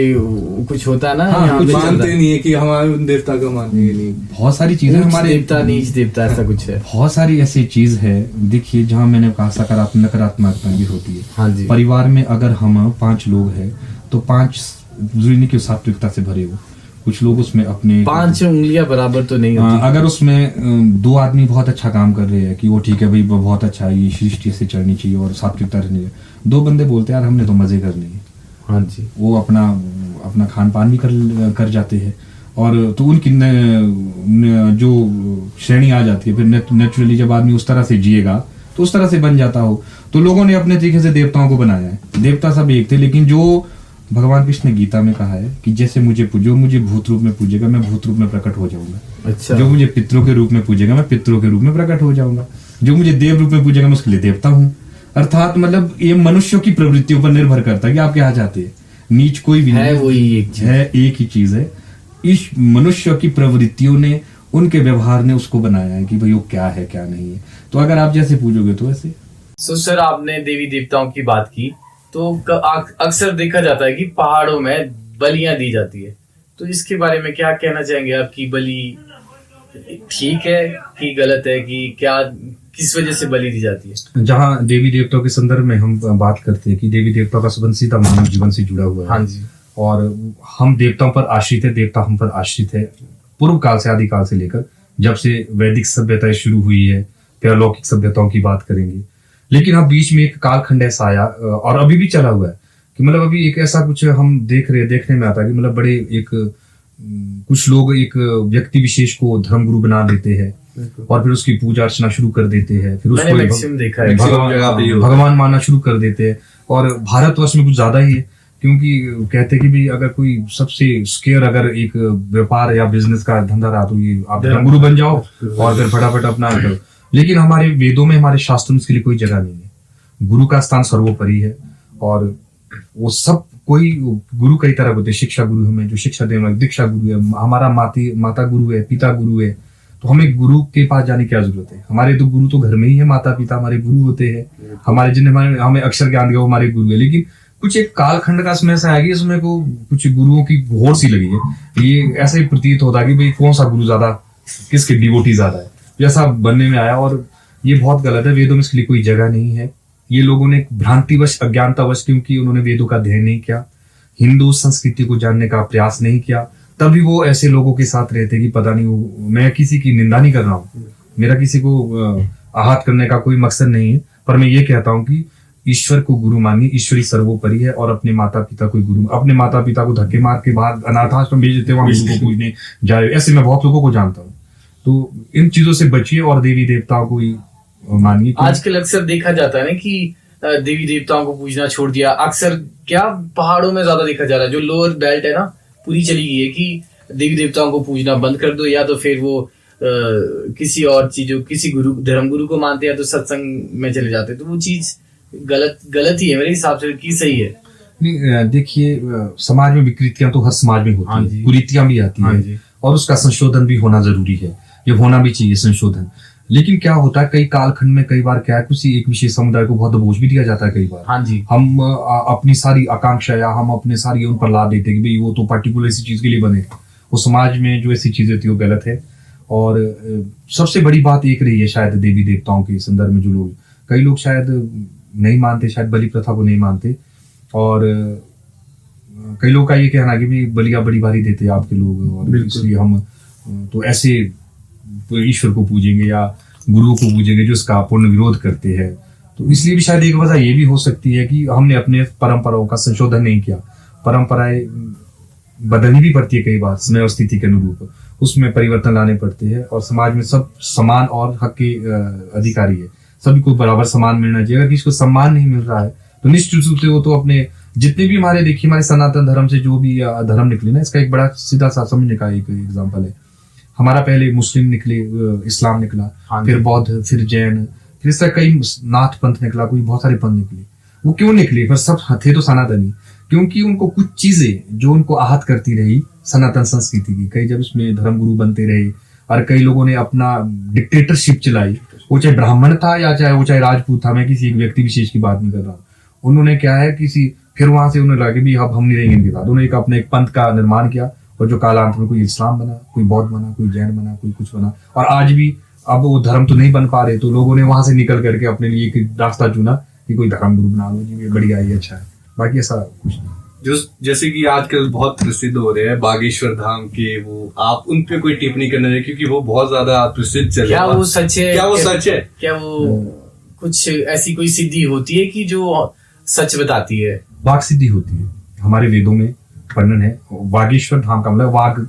कुछ होता है ना, हाँ, यहाँ कुछ पे चल रहा मानते है। नहीं है कि हमारे उन देवता का मानेंगे नहीं। बहुत सारी चीजें ऊंच हमारे देवता नीच देवता ऐसा कुछ है। बहुत सारी ऐसी चीज है। देखिए, जहाँ मैंने कहा सकारात्मक नकारात्मकता भी होती है। हाँ जी, परिवार में अगर हम 5 लोग हैं तो 5 जरूरी नहीं कि सात्विकता से भरे हो। कुछ लोग उसमें अपने 5 उंगलियां बराबर तो नहीं होती। अगर उसमें 2 आदमी बहुत अच्छा काम कर रहे हैं कि वो ठीक है भाई, वो बहुत अच्छा है, ये सृष्टि से चलनी चाहिए और सात्विकता रहनी चाहिए। 2 बंदे बोलते हैं यार हमने तो मजे करने हैं, हाँ जी, वो अपना खान पान भी कर जाते हैं, और तो उनकी जो श्रेणी आ जाती है। फिर नेचुरली जब आदमी उस तरह से जिएगा तो उस तरह से बन जाता हो। तो लोगों ने अपने तरीके से देवताओं को बनाया है। देवता सब एक थे, लेकिन जो भगवान कृष्ण ने गीता में कहा है कि जैसे मुझे पूजो, मुझे भूत रूप में पूजेगा, मैं भूत रूप में प्रकट हो जाऊंगा। अच्छा, जो मुझे पितरों के रूप में पूजेगा, मैं पितरों के रूप में प्रकट हो जाऊंगा। जो मुझे देव रूप में पूजेगा, मैं उसके लिए देवता हूँ। अर्थात मतलब ये मनुष्यों की प्रवृत्तियों पर निर्भर करता है कि आप क्या चाहते हैं। नीच कोई भी है नहीं वही एक चीज। है, एक ही चीज है। इस मनुष्य की प्रवृत्तियों ने, उनके व्यवहार ने उसको बनाया है कि भाई वो क्या है क्या नहीं है। तो अगर आप जैसे पूजोगे तो वैसे। सर, आपने देवी देवताओं की बात की, तो अक्सर देखा जाता है कि पहाड़ों में बलियां दी जाती है, तो इसके बारे में क्या कहना चाहेंगे आप? की बलि ठीक है कि गलत है, कि क्या, किस वजह से बलि दी जाती है? जहाँ देवी देवताओं के संदर्भ में हम बात करते हैं कि देवी देवताओं का संबंध सीधा मानव जीवन से जुड़ा हुआ है। हाँ जी, और हम देवताओं पर आश्रित है, देवता हम पर आश्रित है, पूर्व काल से, आदि काल से लेकर जब से वैदिक सभ्यताएं शुरू हुई है। फिर अलौकिक सभ्यताओं की बात करेंगे। लेकिन अब बीच में एक कालखंड ऐसा आया, और अभी भी चला हुआ है, कि मतलब अभी एक ऐसा कुछ हम देखने में आता है कि मतलब बड़े एक कुछ लोग एक व्यक्ति विशेष को धर्मगुरु बना देते हैं और फिर उसकी पूजा अर्चना शुरू कर देते हैं। फिर उसको भगवान मानना शुरू कर देते हैं। और भारतवर्ष में कुछ ज्यादा ही है, क्योंकि कहते हैं कि भाई अगर कोई सबसे स्केयर अगर एक व्यापार या बिजनेस का धंधा रहा तो ये आप धर्मगुरु बन जाओ और फिर फटाफट अपना करो। लेकिन हमारे वेदों में, हमारे शास्त्रों में इसके लिए कोई जगह नहीं है। गुरु का स्थान सर्वोपरि है, और वो सब कोई गुरु कई तरह होते हैं। शिक्षा गुरु हमें जो शिक्षा देने वाले, दीक्षा गुरु है, हमारा माता गुरु है, पिता गुरु है। तो हमें गुरु के पास जाने की क्या जरूरत है? हमारे तो गुरु तो घर में ही है, माता पिता हमारे गुरु होते हैं। हमारे जिन्हें हमें अक्षर ज्ञान दिया वो हमारे गुरु है। लेकिन कुछ एक कालखंड का समय ऐसा आएगी इसमें को कुछ गुरुओं की होड़ सी लगी है। ये ऐसे ही प्रतीत होता है कि भाई कौन सा गुरु ज्यादा, किसके डिवोटी ज्यादा है। जैसा बनने में आया, और ये बहुत गलत है। वेदों में इसके लिए कोई जगह नहीं है। ये लोगों ने भ्रांतिवश, अज्ञानतावश, क्योंकि उन्होंने वेदों का अध्ययन नहीं किया, हिंदू संस्कृति को जानने का प्रयास नहीं किया, तभी वो ऐसे लोगों के साथ रहते कि पता नहीं मैं किसी की निंदा नहीं कर रहा हूँ, मेरा किसी को आहत करने का कोई मकसद नहीं है, पर मैं ये कहता हूँ कि ईश्वर को गुरु मानिए, ईश्वरी सर्वोपरि है, और अपने माता पिता को गुरु, अपने माता पिता को धक्के मार के बाहर अनाथ आश्रम भेज देते, वहां गुरु को पूजने जाए, ऐसे मैं बहुत लोगों को जानता हूँ। तो इन चीजों से बचिए और देवी देवताओं को ही मानिए। आजकल अक्सर देखा जाता है ना कि देवी देवताओं को पूजना छोड़ दिया। अक्सर क्या पहाड़ों में ज्यादा देखा जा रहा है, जो लोअर बेल्ट है ना पूरी चली गई है कि देवी देवताओं को पूजना बंद कर दो, या तो फिर वो किसी और चीजों, किसी गुरु, धर्म गुरु को मानते हैं, तो सत्संग में चले जाते हैं। तो वो चीज गलत ही है मेरे हिसाब से, कि सही है? नहीं, देखिए, समाज में विकृतियां तो हर समाज में होती है, कुरीतियां भी आती है, और उसका संशोधन भी होना जरूरी है, ये होना भी चाहिए संशोधन। लेकिन क्या होता है, कई कालखंड में कई बार क्या है, किसी एक विशेष समुदाय को बहुत बोझ भी दिया जाता है। कई बार हम अपनी सारी आकांक्षा या हम अपने सारी उन पर ला देते हैं कि भाई वो तो पर्टिकुलर इसी चीज के लिए बने। वो समाज में जो ऐसी चीजें थी वो गलत है। और सबसे बड़ी बात एक रही है शायद देवी देवताओं के संदर्भ में, जो लोग, कई लोग शायद नहीं मानते, शायद बलि प्रथा को नहीं मानते, और कई लोग का ये कहना कि भाई बलियां बड़ी भारी देते हैं आपके लोग, और इसलिए हम तो ऐसे ईश्वर को पूजेंगे या गुरुओं को पूजेंगे जो इसका पूर्ण विरोध करते हैं। तो इसलिए भी शायद एक वजह ये भी हो सकती है कि हमने अपने परंपराओं का संशोधन नहीं किया। परंपराएं बदलनी भी पड़ती है कई बार समय और स्थिति के अनुरूप, उसमें परिवर्तन लाने पड़ते हैं, और समाज में सब समान और हक के अधिकारी है, सभी को बराबर सम्मान मिलना चाहिए। अगर किसी को सम्मान नहीं मिल रहा है तो निश्चित रूप से वो तो अपने जितने भी हमारे, देखिए हमारे सनातन धर्म से जो भी धर्म निकले ना, इसका एक बड़ा सीधा सा समझने का एक एग्जाम्पल है। हमारा पहले मुस्लिम निकले, इस्लाम निकला, फिर बौद्ध, फिर जैन, फिर इसका कई नाथ पंथ निकला, कोई बहुत सारे पंथ निकले। वो क्यों निकले? पर सब थे तो सनातनी, क्योंकि उनको कुछ चीजें जो उनको आहत करती रही सनातन संस्कृति की, कई जब उसमें धर्म गुरु बनते रहे, और कई लोगों ने अपना डिक्टेटरशिप चलाई, वो चाहे ब्राह्मण था या चाहे राजपूत था, मैं किसी एक व्यक्ति विशेष की बात नहीं कर रहा। उन्होंने क्या है, फिर वहां से उन्होंने लगा कि भी अब हम नहीं रहेंगे इनके साथ। उन्होंने अपने एक पंथ का निर्माण किया, और जो कालांतर में कोई इस्लाम बना, कोई बौद्ध बना, कोई जैन बना, कोई कुछ बना, और आज भी अब वो धर्म तो नहीं बन पा रहे, तो लोगों ने वहां से निकल करके अपने लिए एक रास्ता चुना कि कोई धर्म गुरु बना लो जी, बढ़िया है, अच्छा है, बाकी ऐसा कुछ नहीं। जो जैसे कि आजकल बहुत प्रसिद्ध हो रहे हैं बागेश्वर धाम के, वो आप उन पे कोई टिप्पणी करना है, क्योंकि वो बहुत ज्यादा प्रसिद्ध चल रहा है। क्या वो सच है? क्या वो सच है? क्या वो कुछ ऐसी कोई सिद्धि होती है कि जो सच बताती है? वाग सिद्धि होती है, हमारे वेदों में वर्णन है। बागेश्वर धाम का मतलब वाग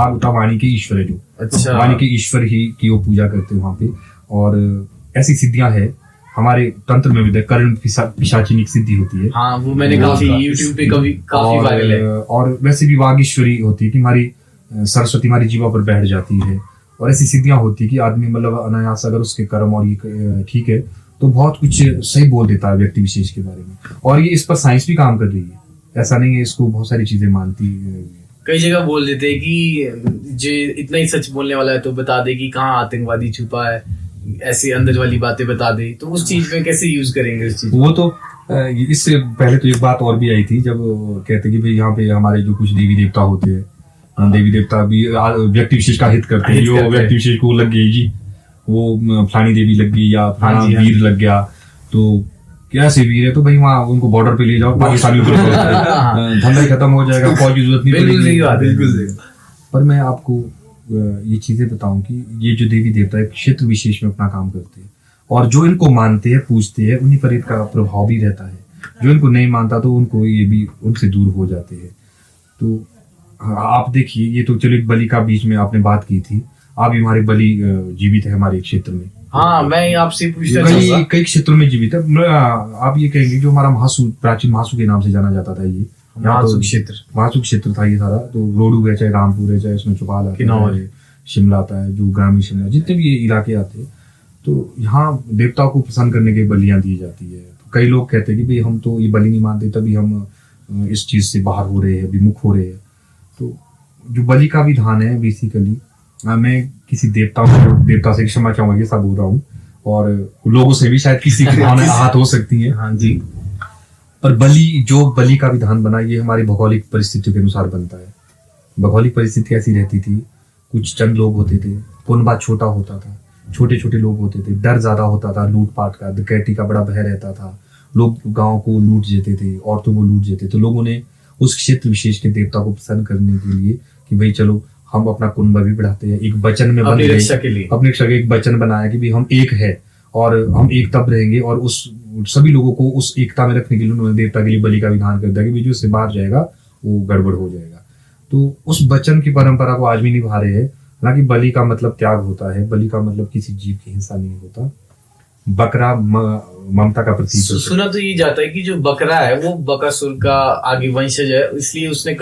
होता वाणी के ईश्वर है, जो अच्छा, वाणी के ईश्वर ही की वो पूजा करते हैं वहां पे। और ऐसी सिद्धियां है हमारे तंत्र में भी, कर्ण पिशाचिनी की सिद्धि होती है। हाँ, वो मैंने काफी YouTube पे काफी वायरल है। और वैसे भी वागीश्वरी होती है कि हमारी सरस्वती हमारी जीवा पर बैठ जाती है, और ऐसी सिद्धियां होती है कि आदमी मतलब अनायास अगर उसके कर्म और ये ठीक है तो बहुत कुछ सही बोल देता है व्यक्ति विशेष के बारे में। और ये इस पर साइंस भी काम कर रही है, ऐसा नहीं है, इसको बहुत सारी चीजें मानती है। कई जगह बोल देते हैं कि जो इतना ही सच बोलने वाला है तो बता दे कि कहाँ आतंकवादी छुपा है, ऐसी अंदर वाली बातें बता दे। तो उस चीज में कैसे यूज करेंगे उस चीज? वो तो इससे पहले तो एक बात और भी आई थी, जब कहते कि भाई यहाँ पे हमारे जो कुछ देवी देवता होते हैं, देवी देवता भी व्यक्ति विशेष का हित करते हैं। जो व्यक्ति विशेष को लग गई जी, वो फलानी देवी लग गई या फलाना वीर लग गया, तो क्या से वीर है तो भाई वहाँ उनको बॉर्डर पे ले जाओ, पाकिस्तानियों को धंधा ही खत्म हो जाएगा, फौज की जरूरत नहीं पड़ेगी। बिल्कुल। पर मैं आपको ये चीजें बताऊं कि ये जो देवी देवता है क्षेत्र विशेष में अपना काम करते हैं, और जो इनको मानते हैं पूजते हैं उन्हीं पर इनका प्रभाव भी रहता है। जो इनको नहीं मानता तो उनको ये भी उनसे दूर हो जाते हैं। तो आप देखिए, ये तो चलो एक बलि का बीच में आपने बात की थी, आप भी हमारे बलि जीवित है हमारे क्षेत्र में। हाँ, मैं आपसे पूछना चाहूंगा, कई क्षेत्रों में जीवित है। आप ये कहेंगे जो हमारा महासू, प्राचीन महासू के नाम से जाना जाता था, ये महासू क्षेत्र था ये सारा। तो रोडू है, चाहे रामपुर है, चाहे उसमें चौपाल है, शिमला आता है, जो ग्रामीण शिमला, जितने भी ये इलाके आते हैं, तो यहाँ देवताओं को प्रसन्न करने के बलियां दी जाती है। तो कई लोग कहते हैं कि भाई हम तो ये बलि नहीं मानते, तभी हम इस चीज से बाहर हो रहे हैं, विमुख हो रहे हैं। तो जो बलि का विधान है बेसिकली, मैं किसी देवता से क्षमा चाहूंगा ये सब बोल रहा हूँ, और लोगों से भी शायद किसी की भावना आहत हो सकती है। हाँ जी। पर जो बलि का विधान बना, ये हमारी भौगोलिक परिस्थितियों के अनुसार बनता है। भौगोलिक परिस्थिति ऐसी रहती थी, कुछ चंद लोग होते थे, पुण्य छोटा होता था, छोटे छोटे लोग होते थे, डर ज्यादा होता था, लूटपाट का, डकैती का बड़ा भय रहता था, लोग गांव को लूट देते थे, औरतों को लूट देते थे। तो लोगों ने उस क्षेत्र विशेष के देवता को प्रसन्न करने के लिए कि भाई चलो हम अपना कुंभ भी बढ़ाते हैं, एक वचन में बन अपनी गए, रक्षा के लिए। अपनी रक्षा के एक वचन बनाया कि भाई हम एक है और हम एक तब रहेंगे, और उस सभी लोगों को उस एकता में रखने के लिए उन्होंने देवता के लिए बलि का विधान कर दिया कि भाई जो इससे बाहर जाएगा वो गड़बड़ हो जाएगा। तो उस वचन की परंपरा को आज भी निभा रहे हैं। हालांकि बलि का मतलब त्याग होता है, बलि का मतलब किसी जीव की हिंसा नहीं होता। बकरा ममता का प्रतीक होता है। सुना तो ये जाता है कि जो बकरा है वो बकासुर का आगे वंशज है, इसलिए उसने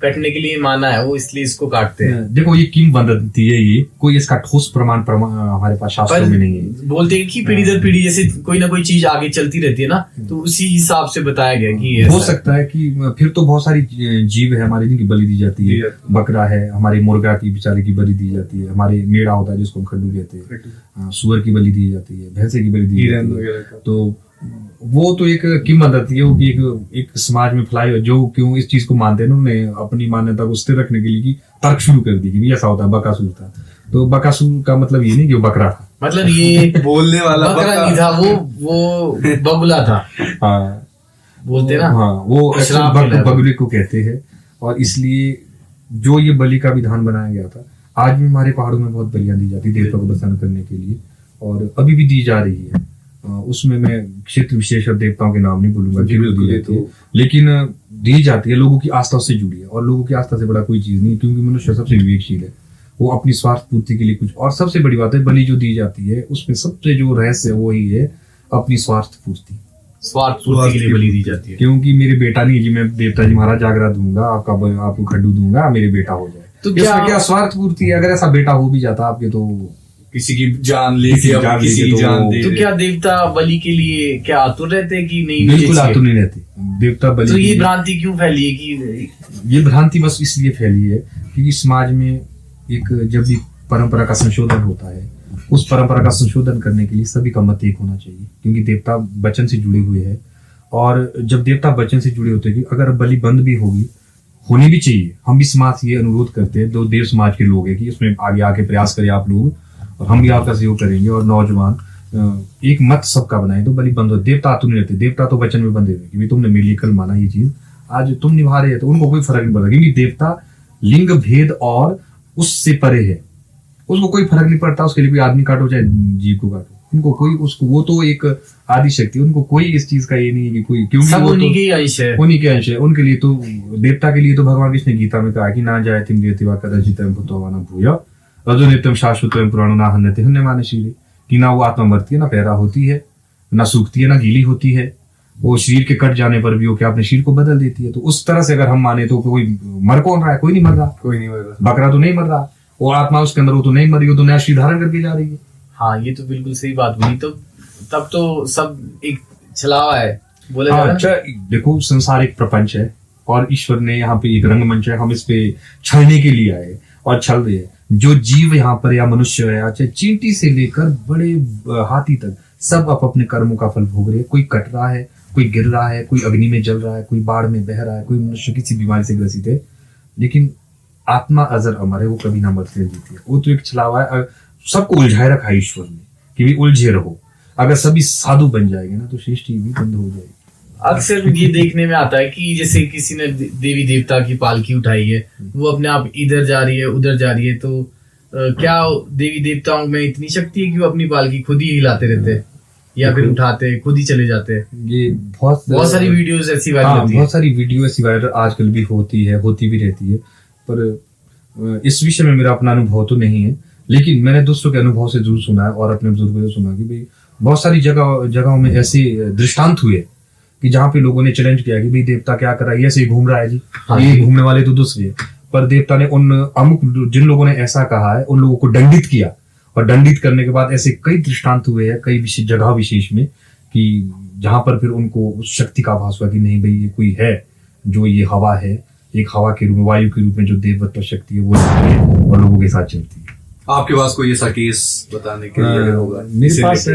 कटने के लिए माना है, वो इसलिए इसको काटते हैं। देखो ये किंवदंती है, ये कोई इसका ठोस प्रमाण हमारे पास शास्त्रों में नहीं है। बोलते हैं कि पीढ़ी दर पीढ़ी जैसे कोई ना कोई चीज आगे चलती रहती है ना, तो उसी हिसाब से बताया गया कि हो सकता है कि फिर तो बहुत सारी जीव है हमारे जिनकी बलि दी जाती है। बकरा है, हमारे मुर्गा की बेचारे की बलि दी जाती है, हमारे मेढ़ा होता है जिसको हम खड्डू कहते हैं, सुअर की बलि दी जाती है, भैंसे की बलि दी जाती है। तो वो तो एक किंवदंती है, वो कि एक समाज में फैलाई, जो क्यों इस चीज को मानते हैं, उन्होंने अपनी मान्यता को स्थिर रखने के लिए की तर्क शुरू कर दी कि ऐसा होता है, बकासुर था। तो बकासुर का मतलब ये नहीं कि वो बकरा था, मतलब ये बोलने वाला बकरा नहीं था, वो बगुला था। हाँ बोलते ना, हाँ, वो श्राप मिला है। बगुले को कहते हैं। और इसलिए जो ये बलि का विधान बनाया गया था, आज भी हमारे पहाड़ों में बहुत बलियां दी जाती है देवता को प्रसन्न करने के लिए, और अभी भी दी जा रही है। उसमें मैं क्षेत्र विशेष और देवताओं के नाम नहीं बोलूंगा कि दी जाती है, लेकिन दी जाती है, लोगों की आस्था उससे जुड़ी है। और लोगों की आस्था से बड़ा कोई चीज नहीं, क्योंकि मनुष्य सबसे विवेकशील है, वो अपनी स्वार्थ पूर्ति के लिए कुछ। और सबसे बड़ी बात है, बलि जो दी जाती है उसमें सबसे जो रहस्य है वो ही है अपनी स्वार्थ पूर्ति। स्वार्थ पूर्ति के लिए बलि दी जाती है। क्योंकि मेरे बेटा नहीं जी, मैं देवता जी महाराज जागरा दूंगा, आपको खड्डू दूंगा, मेरे बेटा हो जाए, तो क्या स्वार्थ पूर्ति है। अगर ऐसा बेटा हो भी जाता आपके, तो किसी की जान ले किसी की के जान किसी लेके की जान दे तो दे। क्या देवता बलि के लिए क्या आतुर रहते हैं कि नहीं? बिल्कुल आतुर नहीं रहते देवता बलि। तो ये भ्रांति क्यों फैली है कि ये भ्रांति बस इसलिए फैली है क्योंकि समाज में एक जब भी परंपरा का संशोधन होता है, उस परंपरा का संशोधन करने के लिए सभी का मत एक होना चाहिए, क्योंकि देवता वचन से जुड़े हुए हैं। और जब देवता वचन से जुड़े होते हैं, अगर बलि बंद भी होगी, होनी भी चाहिए। हम भी समाज से ये अनुरोध करते हैं, दो देव समाज के लोग हैं, कि उसमें आगे आके प्रयास करें आप लोग, और हम भी आपका सहयोग करेंगे। और नौजवान एक मत सबका बनाए, तो बलि बंद हो। देवता आतुर नहीं रहते, देवता तो वचन में बंधे हुए कि तुमने मेरे लिए कल माना ये चीज, आज तुम निभा रहे हैं, तो उनको कोई फर्क नहीं पड़ता, क्योंकि देवता लिंग भेद और उससे परे है, उसको कोई फर्क नहीं पड़ता। उसके लिए कोई आदमी काटो चाहे जीव को काटो, उनको कोई उसको, वो तो एक आदि शक्ति, उनको कोई इस चीज का ये नहीं है कि कोई, क्योंकि सब वो उन्हीं तो के ही अंश है। उन्हीं के अंश है। उनके लिए तो देवता के लिए तो भगवान कृष्ण ने गीता में कहा कि ना जाए तिम देवतिवा कदाचितम भूतवाना भूय रजो नित्यम शाश्वतम पुराणो ना हन्यते हन्य मानशीले, कि ना वो आत्मा मरती है, ना पैदा होती है, ना सूखती है, ना गीली होती है। वो शरीर के कट जाने पर भी वो क्या अपने शरीर को बदल देती है। तो उस तरह से अगर हम माने तो कोई मर कौन रहा है? कोई नहीं मर रहा, कोई नहीं मर रहा। बकरा तो नहीं मर रहा, वो आत्मा उसके अंदर वो तो नहीं मरी, वो तो नया शरीर धारण करके जा रही है। हाँ, ये तो बिल्कुल सही बात बोली। तो तब तो सब एक छलावा है, बोले हाँ, जा रहा है। अच्छा देखो, संसार एक प्रपंच है और ईश्वर ने यहाँ पे एक रंगमंच है, हम इस पे छलने के लिए आए और छल रहे हैं। जो जीव यहाँ पर या मनुष्य है, अच्छा चींटी से लेकर बड़े हाथी तक, सब अपने कर्मों का फल भोग रहे हैं। कोई कट रहा है, कोई गिर रहा है, कोई अग्नि में जल रहा है, कोई बाढ़ में बह रहा है, कोई मनुष्य किसी बीमारी से ग्रसित है, लेकिन आत्मा अजर अमर है, वो कभी ना मरती है, जीती है। वो तो एक छलावा है, सबको उलझाए रखा है ईश्वर ने कि भी उलझे रहो। अगर सभी साधु बन जाएंगे ना, तो सृष्टि भी बंद हो जाएगी। अक्सर ये देखने में आता है कि जैसे किसी ने देवी देवता की पालकी उठाई है, वो अपने आप इधर जा रही है, उधर जा रही है, तो क्या देवी देवताओं में इतनी शक्ति है कि वो अपनी पालकी खुद ही हिलाते रहते हैं, या फिर उठाते खुद ही चले जाते हैं? ये बहुत सारी वीडियोस ऐसी वायरल हाँ, होती है। बहुत सारी वीडियो ऐसी वायरल आजकल भी होती है, होती भी रहती है। पर इस विषय में मेरा अपना अनुभव तो नहीं है, लेकिन मैंने दोस्तों के अनुभव से जरूर सुना है और अपने बुजुर्गों से सुना कि भाई बहुत सारी जगहों में ऐसे दृष्टांत हुए कि जहाँ पे लोगों ने चैलेंज किया कि भाई देवता क्या कर रहा है, ऐसे ही घूम रहा है जी, हाँ, ये घूमने वाले तो दूसरे। पर देवता ने उन अमुक जिन लोगों ने ऐसा कहा है, उन लोगों को दंडित किया, और दंडित करने के बाद ऐसे कई दृष्टांत हुए हैं कई जगह विशेष में, कि जहां पर फिर उनको उस शक्ति का आभास हुआ कि नहीं भाई ये कोई है, जो ये हवा है, एक हवा के रूप में, वायु के रूप में जो देवत्व शक्ति है वो है और लोगों के साथ चलती है। आपके पास कोई ऐसा केस बताने के लिए होगा? मेरे पास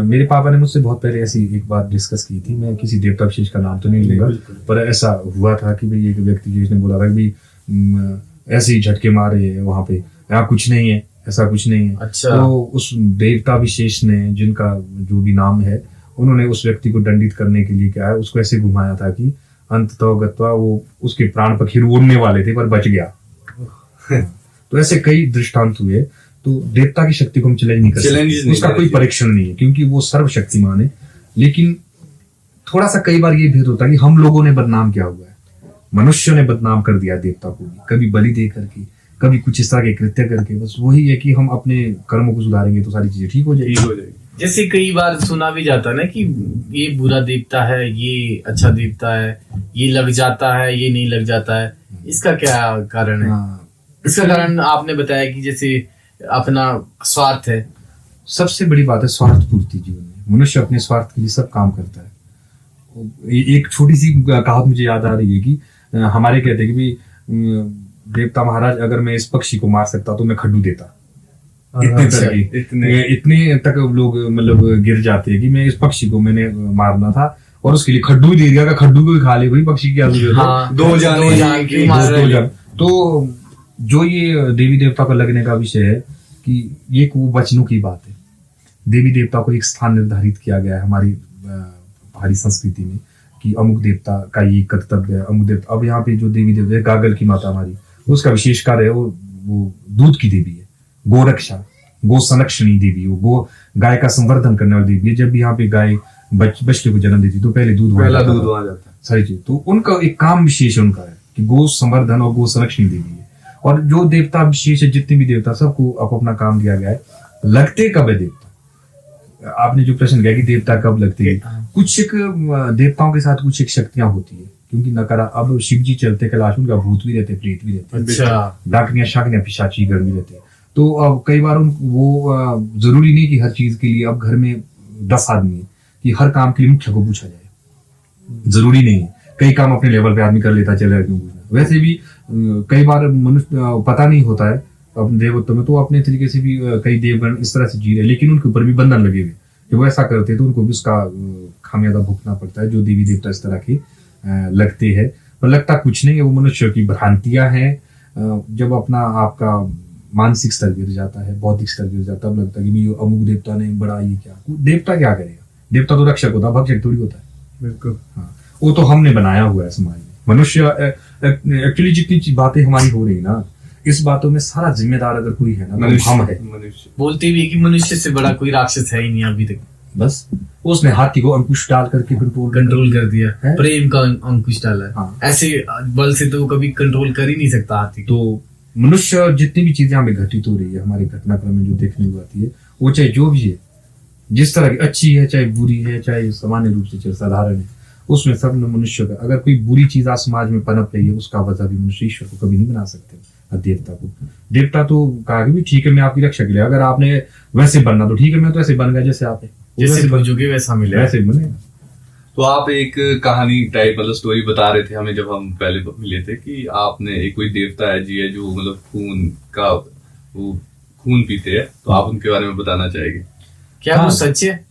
मेरे पापा ने मुझसे बहुत पहले ऐसी एक बात डिस्कस की थी, मैं किसी देवता विशेष का नाम तो नहीं लूंगा, पर ऐसा हुआ था कि भाई एक व्यक्ति जिसने बोला था कि ऐसे ही झटके मारे वहां पे, यहाँ कुछ नहीं है, ऐसा कुछ नहीं है। अच्छा। तो उस देवता विशेष ने, जिनका जो भी नाम है, उन्होंने उस व्यक्ति को दंडित करने के लिए क्या है, उसको ऐसे घुमाया था कि अंततः गत्वा वो उसके प्राण पक्षी उड़ने वाले थे पर बच गया। तो ऐसे कई दृष्टांत हुए। तो देवता की शक्ति को हम चैलेंज नहीं कर सकते, उसका कोई परीक्षण नहीं है, क्योंकि वो सर्वशक्तिमान है। लेकिन थोड़ा सा कई बार ये भेद होता है कि हम लोगों ने बदनाम किया हुआ है, मनुष्य ने बदनाम कर दिया देवता को भी, कभी बलि दे करके, कभी कुछ इस तरह के कृत्य करके। बस वही है कि हम अपने कर्मों को सुधारेंगे तो सारी चीजें ठीक हो जाएगी। जैसे कई बार सुना भी जाता है ना कि ये बुरा देवता है, ये अच्छा देवता है, ये लग जाता है, ये नहीं लग जाता है। इसका क्या कारण है? इसका कारण आपने बताया कि जैसे अपना स्वार्थ है। सबसे बड़ी बात है स्वार्थ पूर्ति जीवन में। मनुष्य अपने स्वार्थ के लिए सब काम करता है। एक छोटी सी कहावत मुझे याद आ रही है कि हमारे कहते हैं कि देवता महाराज, अगर मैं इस पक्षी को मार सकता तो मैं खड्डू देता। इतने तक लोग मतलब गिर जाते हैं कि मैं इस पक्षी को मैंने मारना था और उसके लिए खड्डू भी दे दिया। खड्डू को भी खा ले भाई, पक्षी की क्या जरूरत है? दो जान। तो जो ये देवी देवता को लगने का विषय है कि ये वो वचनों की बात है। देवी देवता को एक स्थान निर्धारित किया गया है हमारी पहाड़ी संस्कृति में कि अमुक देवता का ये कर्तव्य है, अमुक देवता। अब यहाँ पे जो देवी देवता है, गागल की माता हमारी, उसका विशेष कार्य है, वो दूध की देवी है, गोरक्षा, गो संरक्षणी देवी, वो गो गाय का संवर्धन करने वाली देवी है। जब भी यहाँ पे गाय बच्चे को जन्म देती तो पहले दूध वहां जाता है, सारी चीज। तो उनका एक काम विशेष उनका है कि गो संवर्धन और गो संरक्षणी देवी है। और जो देवता विशेष है, जितने भी देवता, सबको अपना काम दिया गया है। लगते कब है देवता? आपने जो प्रश्न किया कि देवता कब लगते हैं, कुछ एक देवताओं के साथ कुछ एक शक्तियां होती है, क्योंकि नकारा। अब शिव जी चलते कैलाश, उनका भूत भी रहते, प्रेत भी रहते, अच्छा, डाकनिया शाकनिया पिशाची घर में रहते। तो अब कई बार वो जरूरी नहीं कि हर चीज के लिए अब घर में 10 आदमी है कि हर काम के लिए मुख्य को पूछा जाए, जरूरी नहीं है। कई काम अपने लेवल पे आदमी कर लेता, चले क्यों पूछना। वैसे भी कई बार मनुष्य पता नहीं होता है अपने देवत्व में, तो अपने तरीके से भी कई देवगण इस तरह से जी रहे, लेकिन उनके ऊपर भी बंधन लगे हुए। जब वो ऐसा करते हैं तो उनको भी उसका खामियाजा भुगतना पड़ता है। जो देवी देवता इस तरह के लगते हैं, पर लगता कुछ नहीं है, वो मनुष्य की भ्रांतियां हैं। जब अपना आपका मानसिक स्तर गिर जाता है, बौद्धिक स्तर गिर जाता है, तब लगता है कि अमुक देवता ने बड़ा ये क्या। देवता क्या करेगा? देवता तो रक्षक होता है, भक्षक थोड़ी होता है। बिल्कुल, हाँ, वो तो हमने बनाया हुआ है समाज में। मनुष्य एक्चुअली जितनी बातें हमारी हो रही ना, इस बातों में सारा जिम्मेदार अगर कोई है ना तो हम है। बोलते भी कि मनुष्य से बड़ा कोई राक्षस है ही नहीं अभी तक। बस उसने हाथी को अंकुश डाल करके कंट्रोल कर दिया है? प्रेम का अंकुश डाला है। हाँ। ऐसे बल से तो कभी कंट्रोल कर ही नहीं सकता हाथी। तो मनुष्य जितनी भी चीजें हमें घटित हो रही है हमारे घटनाक्रम में, जो देखने को आती है, वो चाहे जो भी है, जिस तरह की अच्छी है, चाहे बुरी है, चाहे सामान्य रूप से चाहे साधारण है, उसमें सब मनुष्य का, अगर कोई बुरी चीज आज समाज में पनप रही है, उसका वजह भी मनुष्य ईश्वर को कभी नहीं बना सकते। देवता को, देवता तो कहा कि ठीक है मैं आपकी रक्षा के लिए, अगर आपने वैसे बनना तो ठीक है, मैं तो ऐसे बन गया जैसे आप है, जैसे खोजोगे वैसा मिले, वैसे बने। तो आप एक कहानी टाइप मतलब स्टोरी बता रहे थे हमें जब हम पहले मिले थे कि आपने एक कोई देवता है जी है जो मतलब खून पीते हैं, तो आप उनके बारे में बताना चाहेंगे? क्या वो सच है?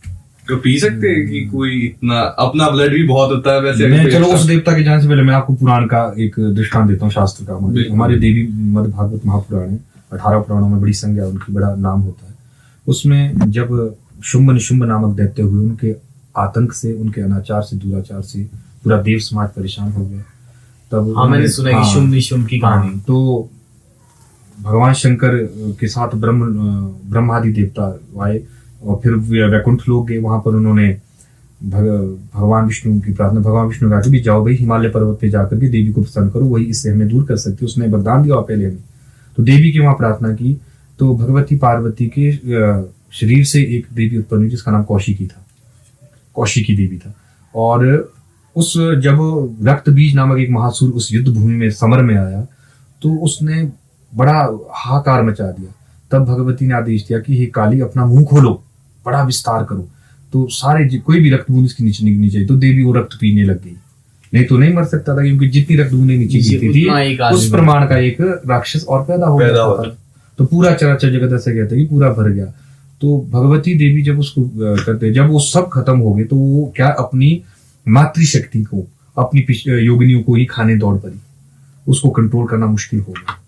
तो पी सकते हैं कि कोई इतना अपना ब्लड भी बहुत होता है वैसे? मैं चलो उस देवता के जाने से पहले मैं आपको पुराण का एक दृष्टांत देता हूँ, शास्त्र का। हमारे देवी मद भागवत महापुराण है, 18 पुराणों में बड़ी संज्ञा उनकी, बड़ा नाम होता है। उसमें जब शुंभ निशुंभ नामक दैत्य हुए, उनके आतंक से, उनके अनाचार से, दुराचार से पूरा देव समाज परेशान हो गया। तब मैंने सुना कि शुंभ निशुंभ की कहानी। तो भगवान शंकर के साथ ब्रह्मादि देवता आए और फिर वैकुंठ लोग गए। वहां पर उन्होंने भगवान विष्णु की प्रार्थना, भगवान विष्णु कहा कि भी जाओ भाई हिमालय पर्वत पे जाकर के देवी को प्रसन्न करो, वही इससे हमें दूर कर सकती है। उसने वरदान दिया पहले हमें। तो देवी की वहां प्रार्थना की तो भगवती पार्वती के शरीर से एक देवी उत्पन्न हुई जिसका नाम कौशिकी था, कौशिकी देवी था। और उस जब रक्त बीज नामक एक महासुर उस युद्ध भूमि में समर में आया तो उसने बड़ा हाहाकार मचा दिया। तब भगवती ने आदेश दिया कि हे काली अपना मुंह खोलो, बड़ा विस्तार करो। तो सारे कोई भी रक्त बूंद इसकी नीचे गिरनी चाहिए। तो देवी वो रक्त पीने लग गई, नहीं तो नहीं मर सकता था, क्योंकि जितनी रक्त बूंदें नीचे गिरती थी उस प्रमाण का एक राक्षस और पैदा हो गया था। तो पूरा चराचर जगत ऐसे कहते हैं कि पूरा भर गया। तो भगवती देवी जब उसको करते, जब वो सब खत्म हो गए तो वो क्या अपनी मातृशक्ति को, अपनी योगिनियों को ही खाने दौड़ पड़ी। उसको कंट्रोल करना मुश्किल हो गया।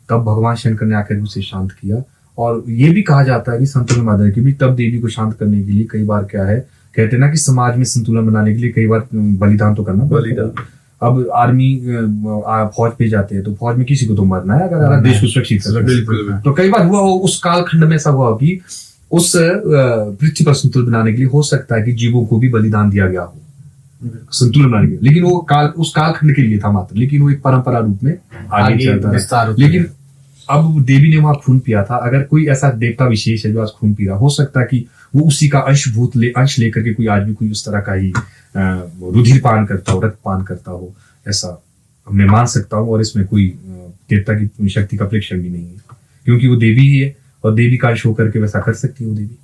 तब भगवान शंकर ने आकर उसे शांत किया और ये भी कहा जाता है कि संतों के माध्यम की भी तब देवी को शांत करने के लिए कई बार क्या है, कहते हैं ना कि समाज में संतुलन बनाने के लिए कई बार बलिदान तो करना पड़ता है। अब आर्मी फौज पे जाते हैं तो फौज में किसी को तो मरना है अगर देश को सुरक्षित करना है। तो कई बार हुआ हो, उस कालखंड में ऐसा हुआ हो कि उस पृथ्वी पर संतुलन बनाने के लिए हो सकता है कि जीवों को भी बलिदान दिया गया हो संतुलन बनाने के लिए, लेकिन वो उस कालखंड के लिए था मात्र, लेकिन वो एक परंपरा रूप में आगे चलता है। लेकिन अब देवी ने वहां खून पिया था, अगर कोई ऐसा देवता विशेष है जो आज खून पी रहा, हो सकता है कि वो उसी का अंश लेकर के कोई आज भी कोई उस तरह का ही रुधिर पान करता हो, रक्त पान करता हो, ऐसा मैं मान सकता हूँ। और इसमें कोई देवता की शक्ति का प्रेक्षण भी नहीं है, क्योंकि वो देवी ही है और देवी का अंश होकर के वैसा कर सकती है वो देवी।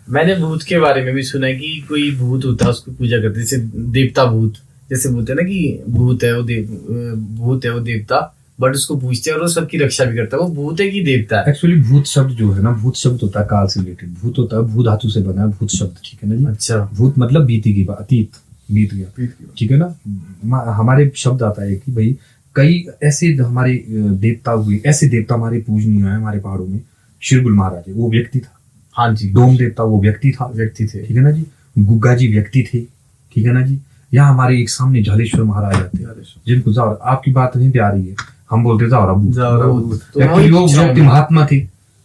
मैंने भूत के बारे में भी सुना है कि कोई भूत होता है उसको पूजा करते, जैसे देवता भूत, जैसे बोलते हैं ना कि भूत है वो देवता, बट उसको पूछते हैं और वो सबकी रक्षा भी करता है। वो भूत है कि देवता है? एक्चुअली भूत शब्द जो है ना, भूत शब्द होता है काल से रिलेटेड, भूत होता है भू धातु से बना है भूत शब्द, ठीक है ना जी। अच्छा। भूत मतलब बीती की बात, अतीत बीत गया, ठीक है ना। हमारे शब्द आता है कि भाई कई ऐसे हमारे देवता हुए, ऐसे देवता हमारे पूजनीय है हमारे पहाड़ों में। शिरगुल महाराज है, वो व्यक्ति था। हाँ जी। डोम देवता वो व्यक्ति थे, ठीक है ना जी। गुग्गा जी व्यक्ति थे, ठीक है ना जी। यहाँ हमारे एक सामने झालेश्वर महाराज आते हैं, जिनको जाओ, आपकी बात नहीं प्यारी है, हम बोलते एक्चुअली वो व्यक्ति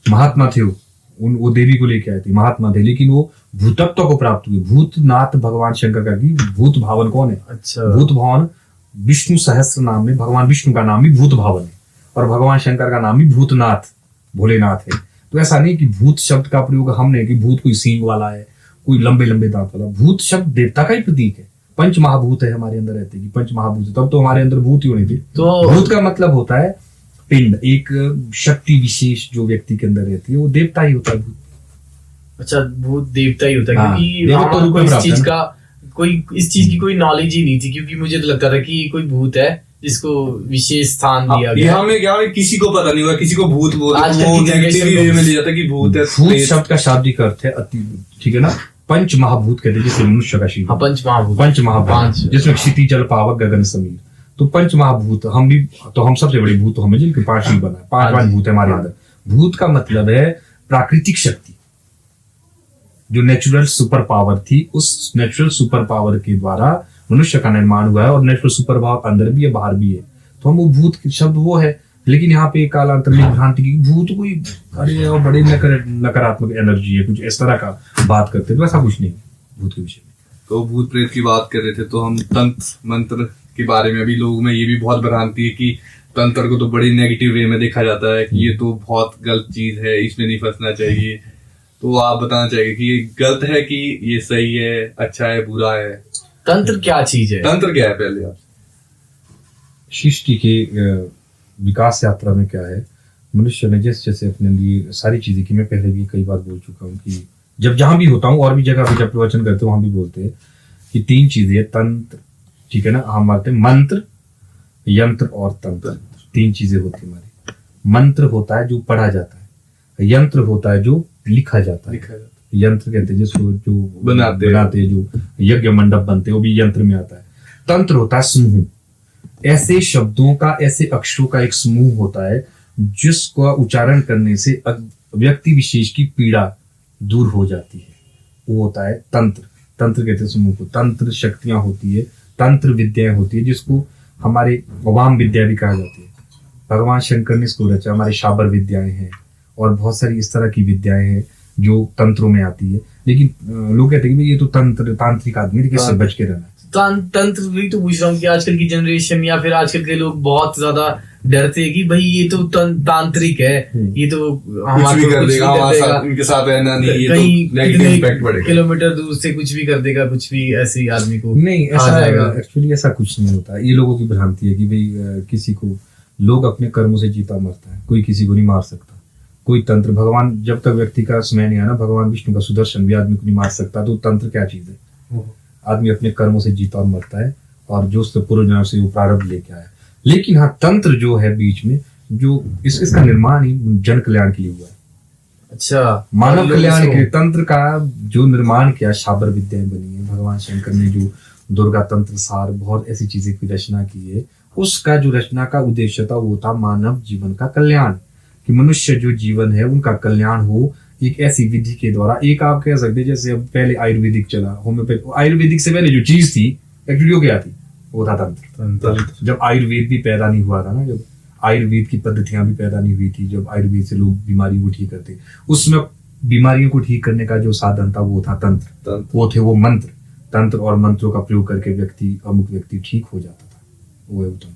महात्मा थे वो देवी को लेके आए थे, महात्मा थे, लेकिन वो भूतत्व को प्राप्त हुए। भूतनाथ भगवान शंकर का की भूत भावन कौन है? अच्छा। भूत भावन विष्णु सहस्त्र नाम में भगवान विष्णु का नाम भी भूत भावन है और भगवान शंकर का नाम भी भूतनाथ भोलेनाथ है। तो ऐसा नहीं कि भूत शब्द का प्रयोग हमने कि भूत कोई सींग वाला है, कोई लंबे लंबे दांत वाला। भूत शब्द देवता का ही प्रतीक है। पंच महाभूत है हमारे अंदर रहते कि पंच महाभूत, तब तो हमारे अंदर भूत ही होने थे। तो भूत का मतलब होता है पिंड, एक शक्ति विशेष जो व्यक्ति के अंदर रहती है, वो देवता ही होता है भूत। अच्छा, भूत देवता ही होता है। हाँ, क्योंकि हमारे को इस चीज की कोई नॉलेज ही नहीं थी, क्योंकि मुझे तो लगता था कि कोई भूत है जिसको विशेष स्थान दिया गया। हमें क्या किसी को पता नहीं हुआ, किसी को भूत में ले जाता कि भूत है। भूत शब्द का शाब्दिक अर्थ है अति, ठीक है ना। पंच महाभूत कहते हैं, जैसे मनुष्य का शिव। पंच महाभूत जिसमें क्षिति जल पावक गगन समीर। तो पंच महाभूत हम भी, तो हम सबसे बड़े भूत हमें जिनके 5 शिव बना है, 5 भूत है हमारे अंदर। भूत का मतलब है प्राकृतिक शक्ति, जो नेचुरल सुपर पावर थी, उस नेचुरल सुपर पावर के द्वारा मनुष्य का निर्माण हुआ है। और नेचुरल सुपर पावर अंदर भी है बाहर भी है, तो हम वो भूत शब्द वो है। लेकिन यहाँ पे कालांतर में भ्रांति की भूत कोई अरे बड़े नकारात्मक एनर्जी है, कुछ इस तरह का बात करते हैं, तो ऐसा कुछ नहीं भूत के विषय में। तो भूत प्रेत की बात कर रहे थे, तो हम तंत्र मंत्र के बारे में अभी लोगों में ये भी बहुत भ्रांति है कि तंत्र को तो बड़ी नेगेटिव वे में देखा जाता है कि ये तो बहुत गलत चीज है, इसमें नहीं फंसना चाहिए। तो आप बताना चाहिए कि ये गलत है कि ये सही है, अच्छा है, बुरा है? तंत्र क्या चीज है? तंत्र क्या है पहले आप? सृष्टि के विकास यात्रा में क्या है, मनुष्य ने जैसे जैसे अपने लिए सारी चीजें की, मैं पहले भी कई बार बोल चुका हूँ कि जब जहां भी होता हूँ और भी जगह पे जब प्रवचन करते हो वहां भी बोलते हैं कि 3 चीजें, तंत्र, ठीक है ना, हम मानते हैं मंत्र, यंत्र और तंत्र। 3 चीजें होती हमारी। मंत्र होता है जो पढ़ा जाता है, यंत्र होता है जो लिखा जाता है। यंत्र कहते हैं जिसको जो बनाते हैं, जो यज्ञ मंडप बनते हैं, वो भी यंत्र में आता है। तंत्र होता है समूह, ऐसे शब्दों का, ऐसे अक्षरों का एक समूह होता है जिसका उच्चारण करने से व्यक्ति विशेष की पीड़ा दूर हो जाती है, वो होता है तंत्र। तंत्र कहते हैं समूह को। तंत्र शक्तियां होती है, तंत्र विद्याएं होती है, जिसको हमारे वाम विद्या भी कहा जाती है। भगवान शंकर ने इसको रचा। हमारे शाबर विद्याएं हैं और बहुत सारी इस तरह की विद्याएं हैं जो तंत्रों में आती है। लेकिन लोग कहते हैं कि ये तो तांत्रिक आदमी है, किससे बच के रहना है। तंत्र भी तो पूछ रहा हूँ कि आजकल की जनरेशन या फिर आजकल के लोग बहुत ज्यादा डरते हैं कि भाई ये तो तांत्रिक है, ये तो कुछ भी कर देगा, उनके साथ रहना नहीं, ये तो नेगेटिव इम्पैक्ट पड़ेगा, किलोमीटर दूर से कुछ भी कर देगा, कुछ भी ऐसे आदमी को नहीं, ऐसा एक्चुअली ऐसा कुछ नहीं होता। ये लोगों की भ्रांति है कि भाई किसी को, लोग अपने कर्मों से जीता मरता है, कोई किसी को नहीं मार सकता। कोई तंत्र, भगवान जब तक व्यक्ति का समय नहीं आना, भगवान विष्णु का सुदर्शन भी आदमी को नहीं मार सकता। तो तंत्र क्या चीज है? आदमी अपने कर्मों से जीता और मरता है, और जो उससे पूर्व जन्म से वो प्रारब्ध लेके आया। लेकिन हाँ, तंत्र जो है बीच में, जो इसका निर्माण ही जन कल्याण के लिए हुआ है। अच्छा, मानव कल्याण के लिए तंत्र का जो निर्माण किया, शाबर विद्याएं बनी है। भगवान शंकर ने जो दुर्गा तंत्र सार, बहुत ऐसी चीजें की रचना की है, उसका जो रचना का उद्देश्य था वो था मानव जीवन का कल्याण। कि मनुष्य जो जीवन है उनका कल्याण हो एक ऐसी विधि के द्वारा। एक आप कह सकते हैं जैसे अब पहले आयुर्वेदिक चला, होम्योपैथी, आयुर्वेदिक से पहले जो चीज थी एक्चुअली वो क्या थी, वो था तंत्र। जब आयुर्वेद भी पैदा नहीं हुआ था ना, जब आयुर्वेद की पद्धतियां भी पैदा नहीं हुई थी, जब आयुर्वेद से लोग बीमारियों को ठीक करते, उसमें बीमारियों को ठीक करने का जो साधन था वो था तंत्र। वो थे वो मंत्र। तंत्र और मंत्रों का प्रयोग करके अमुक व्यक्ति ठीक हो जाता था, वो है वो तंत्र।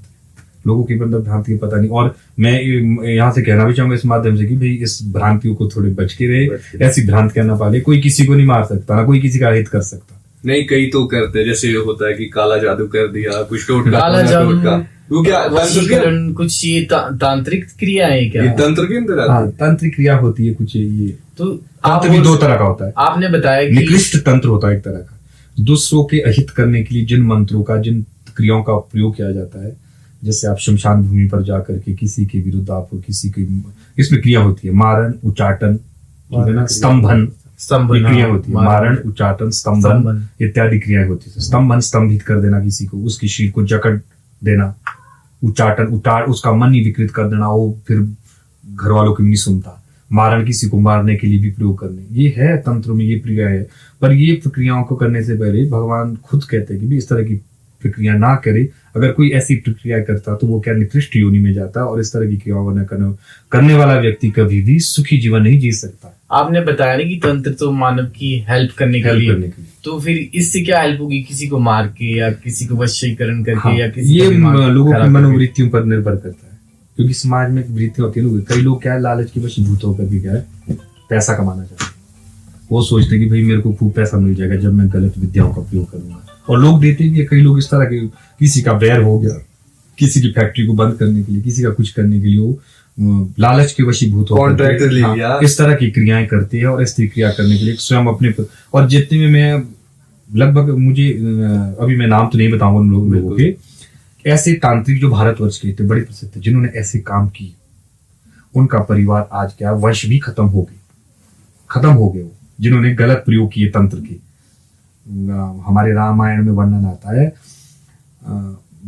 लोगों की मतलब भ्रांति पता नहीं। और मैं यहाँ से कहना भी चाहूंगा इस माध्यम से कि भाई इस भ्रांतियों को थोड़े बच के रहे, ऐसी भ्रांतियां ना पाले। कोई किसी को नहीं मार सकता, ना कोई किसी का हित कर सकता। नहीं, कई तो करते, जैसे होता है कि काला जादू कर दिया, कुछ टोटका, काला जादू, वो क्या वशीकरण, कुछ ये तांत्रिक क्रिया है क्या? ये तंत्र के अंदर आता है? हाँ, तांत्रिक क्रिया होती है कुछ ये। तो तंत्र भी दो तरह का होता है। आपने बताया कि निकृष्ट तंत्र होता है एक तरह का, दूसरों के अहित करने के लिए जिन मंत्रों का, जिन क्रियाओं का प्रयोग किया जाता है। जैसे आप शमशान भूमि पर जाकर के किसी के विरुद्ध आप किसी की, इसमें क्रिया होती है मारण, उच्चाटन, स्तंभन, क्रिया होती है। मारण, उच्चाटन, स्तंभन इत्यादि क्रियाएं होती है। स्तंभन, स्तंभित कर देना किसी को, उसकी शीर को जकड़ देना। उच्चाटन, उसका मन ही विकृत कर देना, वो फिर घर वालों की नहीं सुनता। मारण, किसी को मारने के लिए भी प्रयोग करने, ये है तंत्रों में, ये प्रक्रिया है। पर ये प्रक्रियाओं को करने से पहले भगवान खुद कहते हैं कि भी इस तरह की प्रक्रिया ना करे। अगर कोई ऐसी प्रक्रिया करता तो वो क्या निकृष्ट योनि में जाता, और इस तरह की क्रियाओं को करने वाला व्यक्ति कभी भी सुखी जीवन नहीं जी सकता। आपने बताया ना कि तंत्र तो मानव की हेल्प करने के लिए, तो फिर इससे क्या हेल्प होगी? किसी को मार के या किसी को वशीकरण करके, हाँ, या किसी ये लोगों की मनोवृत्तियों पर निर्भर करता है। क्योंकि समाज में वृत्ति होती है, कई लोग क्या है लालच के वशीभूत होकर भी क्या है पैसा कमाना चाहते हैं। वो सोचते हैं कि भाई मेरे को खूब पैसा मिल जाएगा जब मैं गलत विद्याओं का प्रयोग करूंगा, और लोग देते भी है। कई लोग इस तरह के, किसी का बैर हो गया, किसी की फैक्ट्री को बंद करने के लिए, किसी का कुछ करने के लिए वो लालच के वशीभूत कॉन्ट्रैक्ट ले लिया, इस तरह की क्रियाएं करते हैं। और ऐसी क्रिया करने के लिए स्वयं अपने, और जितने में मैं लगभग, मुझे अभी मैं नाम तो नहीं बताऊंगा उन लोगों के, ऐसे तांत्रिक जो भारतवर्ष के थे बड़े प्रसिद्ध थे, जिन्होंने ऐसे काम किए, उनका परिवार आज क्या, वंश भी खत्म हो गए वो, जिन्होंने गलत प्रयोग किए तंत्र के। हमारे रामायण में वर्णन आता है,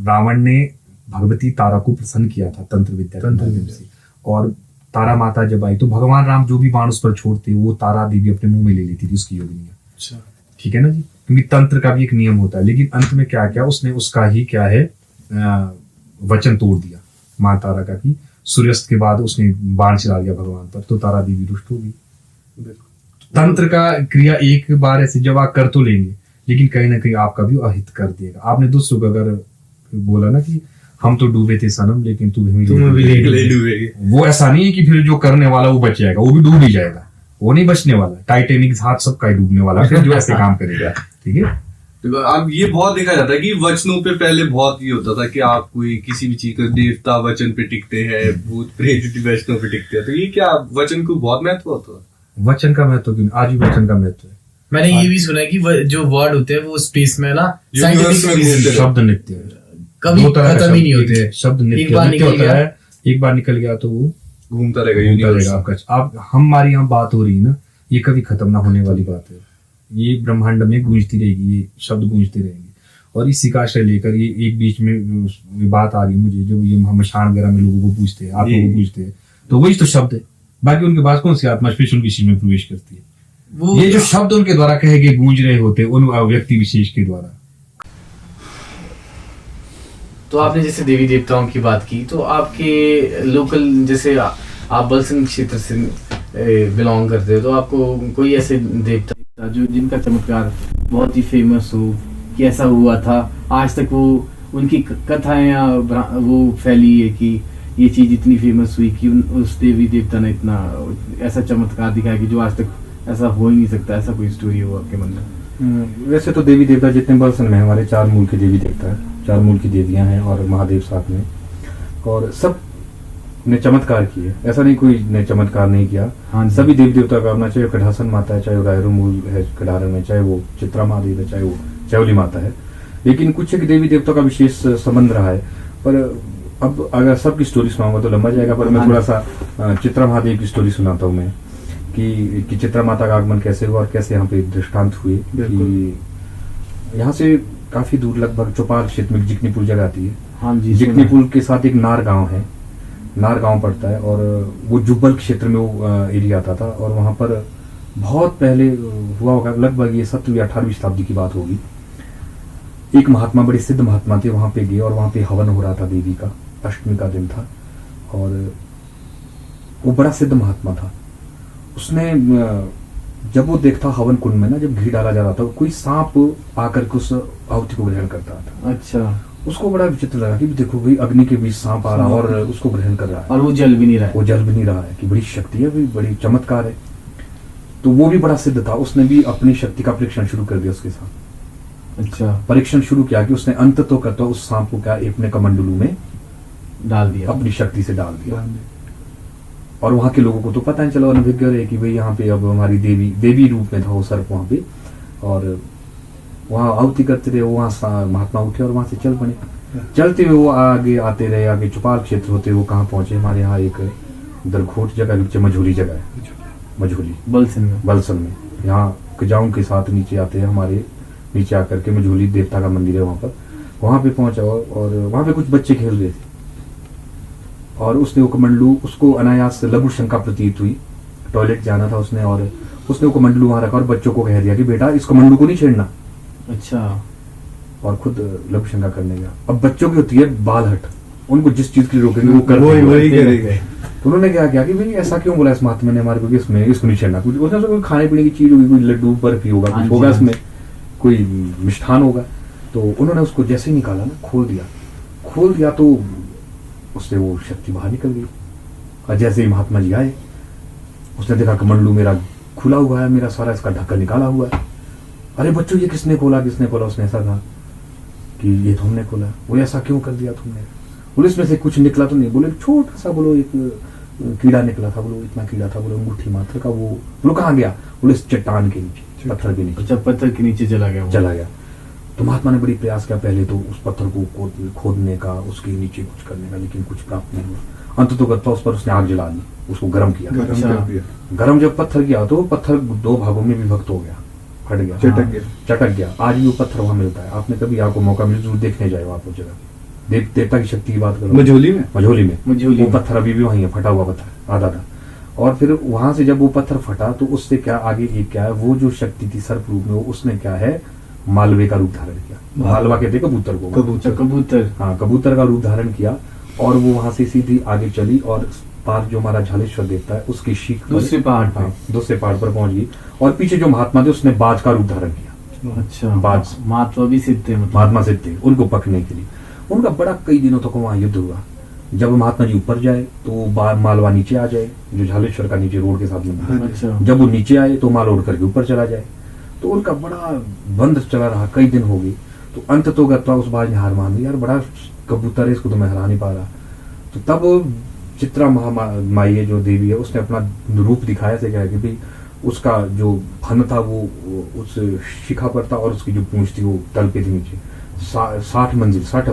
रावण ने भगवती तारा को प्रसन्न किया था तंत्र विद्या के माध्यम से, और तारा माता जब आई तो भगवान राम जो भी बाण उस पर छोड़ते वो तारा देवी अपने मुंह में ले लेती थी उसकी योगिनियां। ठीक है ना जी, क्योंकि तंत्र का भी एक नियम होता है। लेकिन अंत में क्या किया उसने, उसका ही क्या है वचन तोड़ दिया मां तारा का, कि सूर्यास्त के बाद उसने बाण चला दिया भगवान पर, तो तारा देवी रुष्ट होगी। तंत्र का क्रिया एक बार ऐसे जब आप कर तो लेंगे, लेकिन कहीं ना कहीं आपका भी अहित कर देगा। आपने दूसरों को अगर बोला ना कि हम तो डूबे थे सनम लेकिन तुम भी डूबेगी, वो ऐसा नहीं है कि फिर जो करने वाला वो बच जाएगा, वो भी डूब ही जाएगा, वो नहीं बचने वाला। टाइटेनिक हाथ सबका ही डूबने वाला फिर जो ऐसे काम करेगा। ठीक है, तो अब ये बहुत देखा जाता है कि वचनों पे पहले बहुत ये होता था कि आप कोई किसी भी चीज का, देवता वचन पे टिकते हैं, भूत प्रेत वचनों पे टिकते हैं, तो ये क्या वचन को बहुत महत्व होता है? वचन का महत्व क्यों, आज भी वचन का महत्व है। मैंने ये भी सुना है कि जो वर्ड होते हैं वो स्पेस में ना शब्द नित्य कभी खत्म ही नहीं होते। शब्द नित्य होता है, एक बार निकल गया तो वो घूमता रहेगा आपका। आप हमारी यहाँ बात हो रही है ना, ये कभी खत्म ना होने वाली बात है। ये ब्रह्मांड में गूंजती रहेगी, ये शब्द गूंजते रहेंगे। और इसी का आश्रय लेकर ये एक बीच में बात आ गई मुझे, जो ये हम शान वगैरह में लोगों को पूछते हैं, आत्मा को पूछते हैं, तो वही तो शब्द है। बाकी उनके पास कौन सी आत्मा स्पेशल किसी में प्रवेश करती है? ये जो शब्द उनके द्वारा कहे गए गूंज रहे होते उन व्यक्ति विशेष के द्वारा। तो आपने जैसे देवी देवताओं की बात की, तो आपके लोकल, जैसे आप बलसिंह क्षेत्र से बिलोंग करते हो, तो आपको कोई ऐसे देवता जो जिनका चमत्कार बहुत ही फेमस हो, कि ऐसा हुआ था आज तक वो उनकी कथाएं या वो फैली है कि ये चीज इतनी फेमस हुई कि उस देवी देवता ने इतना ऐसा चमत्कार दिखाया कि जो आज तक ऐसा हो ही नहीं सकता? ऐसा कोई स्टोरी हो आपके मन में? वैसे तो देवी देवता जितने बलसन में हमारे 4 मूल के देवी देवता है, 4 मूल की देवियां हैं और महादेव साथ में, और सब ने चमत्कार किए। ऐसा नहीं कोई ने चमत्कार नहीं किया। हाँ, सभी देवी देवता का अपना, चाहे वो कढ़ासन माता है, चाहे वो रायरू मूल है कढ़ारन में, चाहे वो चित्रा महादेव है, चाहे वो चौली माता है, लेकिन कुछ एक देवी देवता का विशेष संबंध रहा है। पर अब अगर सबकी स्टोरी सुनाऊंगा तो लंबा जाएगा, पर मैं थोड़ा सा चित्रा महादेव की स्टोरी सुनाता हूँ मैं, कि चित्रा माता का आगमन कैसे हुआ और कैसे यहाँ पे दृष्टांत हुए। कि यहाँ से काफी दूर, लगभग चौपाल क्षेत्र में जिकनीपुर जगह आती है। हाँ जी, जिकनीपुर के साथ एक नार गांव है, नार गांव पड़ता है, और वो जुब्बल क्षेत्र में वो एरिया आता था। और वहाँ पर बहुत पहले हुआ होगा, लगभग ये 17वीं 18वीं शताब्दी की बात होगी। एक महात्मा, बड़े सिद्ध महात्मा थे, वहाँ पे गए और वहाँ पे हवन हो रहा था देवी का, अष्टमी का दिन था। और वो बड़ा सिद्ध महात्मा था। उसने जब वो देखता हवन कुंड में ना, जब घी डाला जा रहा था, कोई सांप आकर के उस आहुति को ग्रहण करता था। अच्छा। उसको बड़ा विचित्र लगा कि देखो भाई, अग्नि के बीच सांप आ रहा है और उसको ग्रहण कर रहा है, और वो जल भी नहीं रहा है। वो जल भी नहीं रहा है, कि बड़ी शक्ति है, भी बड़ी चमत्कार है। तो वो भी बड़ा सिद्ध था, उसने भी अपनी शक्ति का परीक्षण शुरू कर दिया उसके साथ। अच्छा। परीक्षण शुरू किया कि उसने अंत तो करता उस सांप को क्या अपने कमंडलू में डाल दिया, अपनी शक्ति से डाल दिया। और वहां के लोगों को तो पता नहीं चला, अनभिज्ञ रहे कि भाई यहाँ पे अब हमारी देवी रूप में था वो सर्प वहां पे। और वहां आहुति करते रहे, वहां महात्मा उठे और वहां से चल पड़े। चलते हुए वो आगे आते रहे, आगे चुपाल क्षेत्र होते वो कहाँ पहुंचे, हमारे यहाँ एक दरघोट जगह नीचे मझोली जगह है, मझोली बलसन में यहाँ कजाऊ के साथ नीचे आते हैं, हमारे नीचे आकर के मझोली देवता का मंदिर है वहां पे पहुंचा। और वहां पे कुछ बच्चे खेल रहे थे, और उसने वो कमंडलू, उसको अनायास लघु शंका प्रतीत हुई, टॉयलेट जाना था उसने, और उसने वो कमंडलू वहां रखा और बच्चों को कह दिया कि बेटा इस कमंडलू को नहीं छेड़ना। अच्छा। और खुद लघु शंका करने गया। अब बच्चों की होती है बाल हट, उनको जिस चीज के लिए रोकेंगे वो करेंगे। तो उन्होंने क्या किया कि भाई ऐसा क्यों बोला इस महात्मा ने हमारे को कि इसमें इसको नहीं छेड़ना। कुछ उसने कोई खाने पीने की चीज होगी, कोई लड्डू बर्फी होगा, कुछ होगा इसमें, कोई मिष्ठान होगा। तो उन्होंने उसको जैसे ही निकाला ना, खोल दिया तो उससे वो शक्ति बाहर निकल गई। और जैसे ही महात्मा जी आए, उसने देखा कमंडलू मेरा खुला हुआ है, मेरा सारा इसका ढक्कन निकाला हुआ है। अरे बच्चों ये किसने खोला? उसने ऐसा कहा कि ये तो हमने खोला। वो ऐसा क्यों कर दिया तुमने? बोले इसमें से कुछ निकला तो नहीं। बोले छोटा सा, बोलो एक कीड़ा निकला था, बोलो इतना कीड़ा था, बोलो अंगूठी मात्र का। वो बोलो कहाँ गया? बोले इस चट्टान के नीचे, पत्थर के नीचे। अच्छा, पत्थर के नीचे चला गया। तो महात्मा ने बड़ी प्रयास किया पहले तो उस पत्थर को खोदने का, उसके नीचे कुछ करने का, लेकिन कुछ प्राप्त नहीं हुआ। अंत तो करता उस पर उसने आग जला दी, उसको गर्म किया। गर्म जब पत्थर किया तो वो पत्थर 2 भागों में विभक्त हो गया, फट गया, चटक गया। आज भी वो पत्थर वहां मिलता है। आपने कभी आपको मौका मिले जरूर देखने जाए वहां पर जगह। देवता की शक्ति की बात करो, मझोली में वो पत्थर अभी भी वहीं है, फटा हुआ पत्थर आधा था। और फिर वहां से जब वो पत्थर फटा तो उससे क्या आगे एक क्या है, वो जो शक्ति थी सर्प रूप में, उसने क्या है मालवे का रूप धारण किया। मालवा कहते कबूतर को, कबूतर का रूप धारण किया। और वो वहां से सीधी आगे चली और पार जो हमारा झालेश्वर देवता है उसकी शीख दूसरे पहाड़ पर पहुंच गई। और पीछे जो महात्मा थे उसने बाज का रूप धारण किया। अच्छा, बाज महात्मा भी सिद्ध थे, महात्मा सिद्ध थे, उनको पकड़ने के लिए। उनका बड़ा कई दिनों तक वहां युद्ध हुआ। जब महात्मा जी ऊपर जाए तो मालवा नीचे आ जाए, जो झालेश्वर का नीचे रोड के साथ में। अच्छा। जब वो नीचे आए तो माल उड़ करके ऊपर चला जाए। तो उनका बड़ा बंद चला रहा, कई दिन हो गए। तो अंत तो गत्वा उस बाज ने हार मान ली, यार बड़ा कबूतर है, इसको तो मैं हरा नहीं पा रहा। तो तब चित्रा माई जो देवी है, उसने अपना रूप दिखाया से क्या कि भाई उसका जो फन था वो उस शिखा पर था, और उसकी जो पूंछ थी वो तल पे थी नीचे। 60 मंजिल 60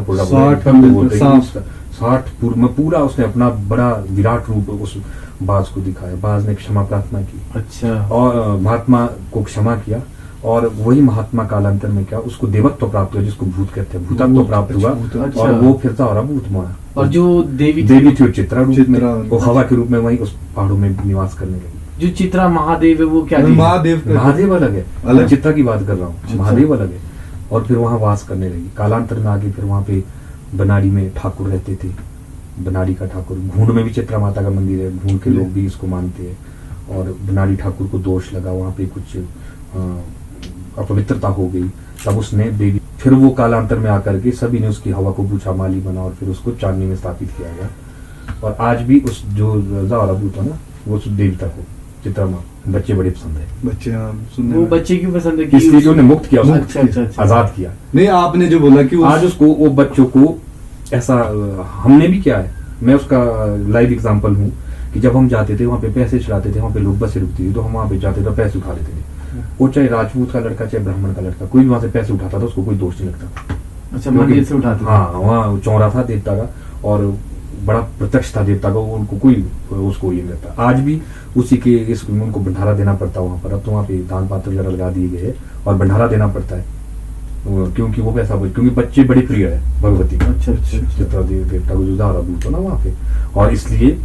पुर में पूरा उसने अपना बड़ा विराट रूप उस बाज को दिखाया। बाज ने क्षमा प्रार्थना की। अच्छा। और महात्मा को क्षमा किया, और वही महात्मा कालांतर में क्या उसको देवत्व प्राप्त हुआ, जिसको भूत कहते हैं, भूतत्व प्राप्त हुआ। अच्छा। और वो फिरता और भूत मोड़ा। और जो देवी थी वो चित्रा रूप में, वो हवा के रूप में वही उस पहाड़ों में निवास करने लगी। जो चित्रा महादेव है वो क्या? महादेव अलग है, चित्रा की बात कर रहा हूँ, महादेव अलग है। और फिर वहां वास करने लगी। कालांतर में आगे फिर वहां पे बनाड़ी में ठाकुर रहते थे, बनाड़ी का ठाकुर। घूंड में भी चित्रा माता का मंदिर है, घूंड के लोग भी इसको मानते हैं। और बनाड़ी ठाकुर को दोष लगा, वहां पे कुछ अपवित्रता हो गई, तब उसने देवी, फिर वो कालांतर में आकर के सभी ने उसकी हवा को पूछा, माली बना, और फिर उसको चांदनी में स्थापित किया गया। और आज भी उस जो रजा वाला भूत है ना, वो उस देवता को चित्रा माँ बच्चे बड़े पसंद है। वो बच्चे क्यों पसंद है? इसलिए जो मुक्त किया, अच्छा। आजाद किया। नहीं, आपने जो बोला कि आज उसको वो बच्चों को ऐसा हमने भी किया है। मैं उसका लाइव एग्जांपल हूँ कि जब हम जाते थे वहाँ पे पैसे चढ़ाते थे, वहाँ पे लोग बसें रुकती थी, तो हम वहाँ पे जाते थे, पैसे उठा लेते थे। वो चाहे राजपूत का लड़का चाहे ब्राह्मण का लड़का, कोई भी वहाँ से पैसे उठाता था, उसको कोई दोष नहीं लगता था। अच्छा, मंदिर से उठाते? हाँ, वहाँ चौरा था देवता का, और बड़ा प्रत्यक्ष था देवता का, उनको कोई उसको ये नहीं लगता। आज भी उसी के इस उनको भंडारा देना पड़ता है वहाँ पर। अब तो वहाँ पे दान पात्र वगैरह लगा दिए गए हैं और भंडारा देना पड़ता है। क्योंकि वो वैसा क्योंकि बच्चे बड़े प्रिय है भगवती को। अच्छा अच्छा चित्रा देवता को जो धारा भूत हो ना वहाँ पे, और इसलिए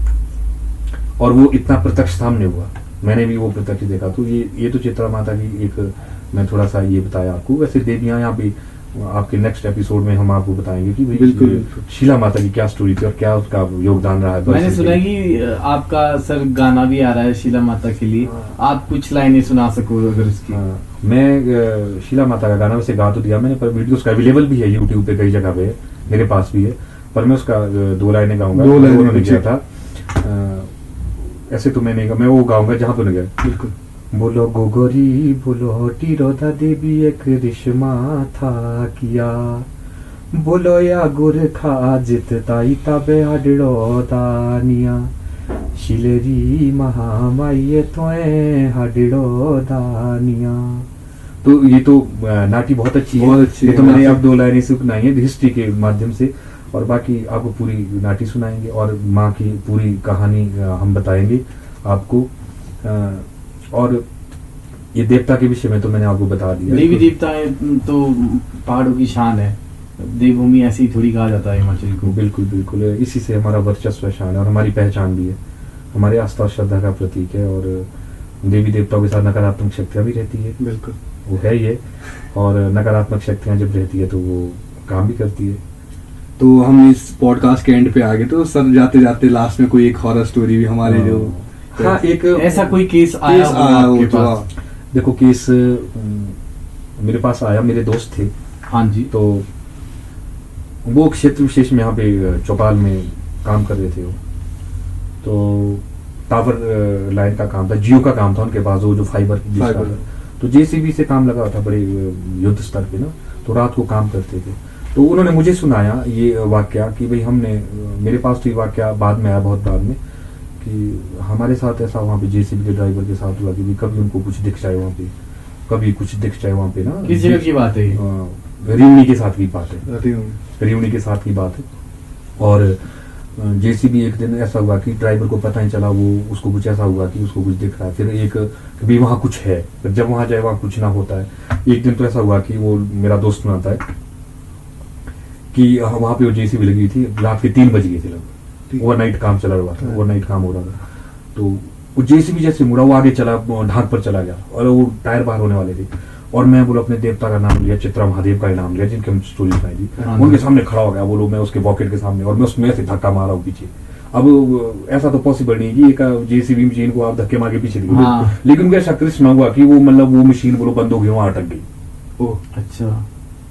और वो इतना प्रत्यक्ष सामने हुआ, मैंने भी वो प्रत्यक्ष देखा। तो ये तो चित्रा माता की एक मैं थोड़ा सा ये बताया आपको। वैसे देवियाँ यहाँ पे आपके नेक्स्ट एपिसोड में हम आपको बताएंगे कि भाई बिल्कुल। शीला माता की क्या स्टोरी थी और क्या उसका योगदान रहा है। मैंने सुना है कि आपका सर गाना भी आ रहा है शीला माता के लिए, आप कुछ लाइनें सुना सको अगर इसकी। हाँ, मैं शीला माता का गाना वैसे गा तो दिया मैंने, पर वीडियो उसका अवेलेबल भी है यूट्यूब पे, कई जगह पे है, मेरे पास भी है। पर मैं उसका 2 लाइनें गाऊंगा। 2 लाइनें उन्होंने पीछे। किया था। ऐसे तो मैं नहीं, मैं वो गाऊंगा जहाँ पे गया। बिल्कुल। बोलो गोगोरी बोलो टिरोदा देवी एक रिश्मा था किया, बोलो या गुरखा जितताई तबे हडड़ो दानिया, शिलेरी महामाई तोए हडड़ो दानिया। तो ये तो नाटी बहुत अच्छी है, बहुत अच्छी ये तो है। मैंने अब 2 लाइनें सुनाई है हिस्ट्री के माध्यम से, और बाकी आपको पूरी नाटी सुनाएंगे और माँ की पूरी कहानी हम बताएंगे आपको। और ये देवता के विषय में तो मैंने आपको बता दिया। देवी देवताएं तो पहाड़ों की शान है, देवभूमि ऐसी थोड़ी कहा जाता है हिमाचल को। बिल्कुल बिल्कुल, इसी से हमारा वर्चस्व शान है और हमारी पहचान भी है, हमारे आस्था और श्रद्धा का प्रतीक है। और देवी देवताओं के साथ नकारात्मक शक्तियां भी रहती है, बिल्कुल वो है ये, और नकारात्मक शक्तियां जब रहती है तो वो काम भी करती है। तो हम इस पॉडकास्ट के एंड पे आ गए, तो सर जाते जाते लास्ट में कोई एक हॉरर स्टोरी भी हमारे जो हाँ, एक ऐसा कोई केस आया हो आया हो आपके तो पास? देखो केस मेरे पास आया, मेरे दोस्त थे, हाँ जी। तो वो क्षेत्र विशेष में यहाँ पे चौपाल में काम कर रहे थे वो, तो टावर लाइन का काम था, जियो का काम था उनके पास, वो जो फाइबर की डिश फाइबर। का, तो जेसीबी से काम लगा था बड़े युद्ध स्तर पे ना, तो रात को काम करते थे। तो उन्होंने मुझे सुनाया ये वाक्या कि भाई हमने, मेरे पास तो ये वाक्या बाद में आया, बहुत बाद में, कि हमारे साथ ऐसा वहाँ पे जेसीबी के ड्राइवर के साथ हुआ कि भी कभी उनको कुछ दिख जाए वहाँ पे, कभी कुछ दिख जाए वहाँ पे ना। किस जगह की बात है ये? रिवनी के साथ की बात है, अरे रिवनी के साथ की बात है। और जेसीबी एक दिन ऐसा हुआ कि ड्राइवर को पता नहीं चला, वो उसको कुछ ऐसा हुआ कि उसको कुछ दिख रहा है, फिर एक कभी वहाँ कुछ है, फिर जब वहाँ जाए वहाँ कुछ ना होता है। एक दिन तो ऐसा हुआ कि वो मेरा दोस्त सुनाता है कि वहाँ पे वो जेसीबी लगी थी, रात के 3 बज गए थे लगभग, ओवरनाइट काम चला हुआ था, ओवरनाइट काम हो रहा था। तो वो जेसीबी जैसे मुड़ा, वो आगे चला, ढांक पर चला गया और वो टायर बाहर होने वाले थे। और मैं बोलो अपने देवता का नाम लिया, चित्रा महादेव का ही नाम लिया, जिनकी हम स्टोरी सुनाई थी, उनके सामने खड़ा हो गया। बोलो मैं उसके पॉकेट के सामने, और मैं उसमें से धक्का मारा हूँ पीछे। अब ऐसा तो पॉसिबल नहीं कि एक जेसीबी मशीन को आप धक्के मार के पीछे दिखो, हाँ। लेकिन उनका ऐसा कृष्ण हुआ कि वो मतलब वो मशीन बोलो बंद हो गई, वहां अटक गई। ओह अच्छा।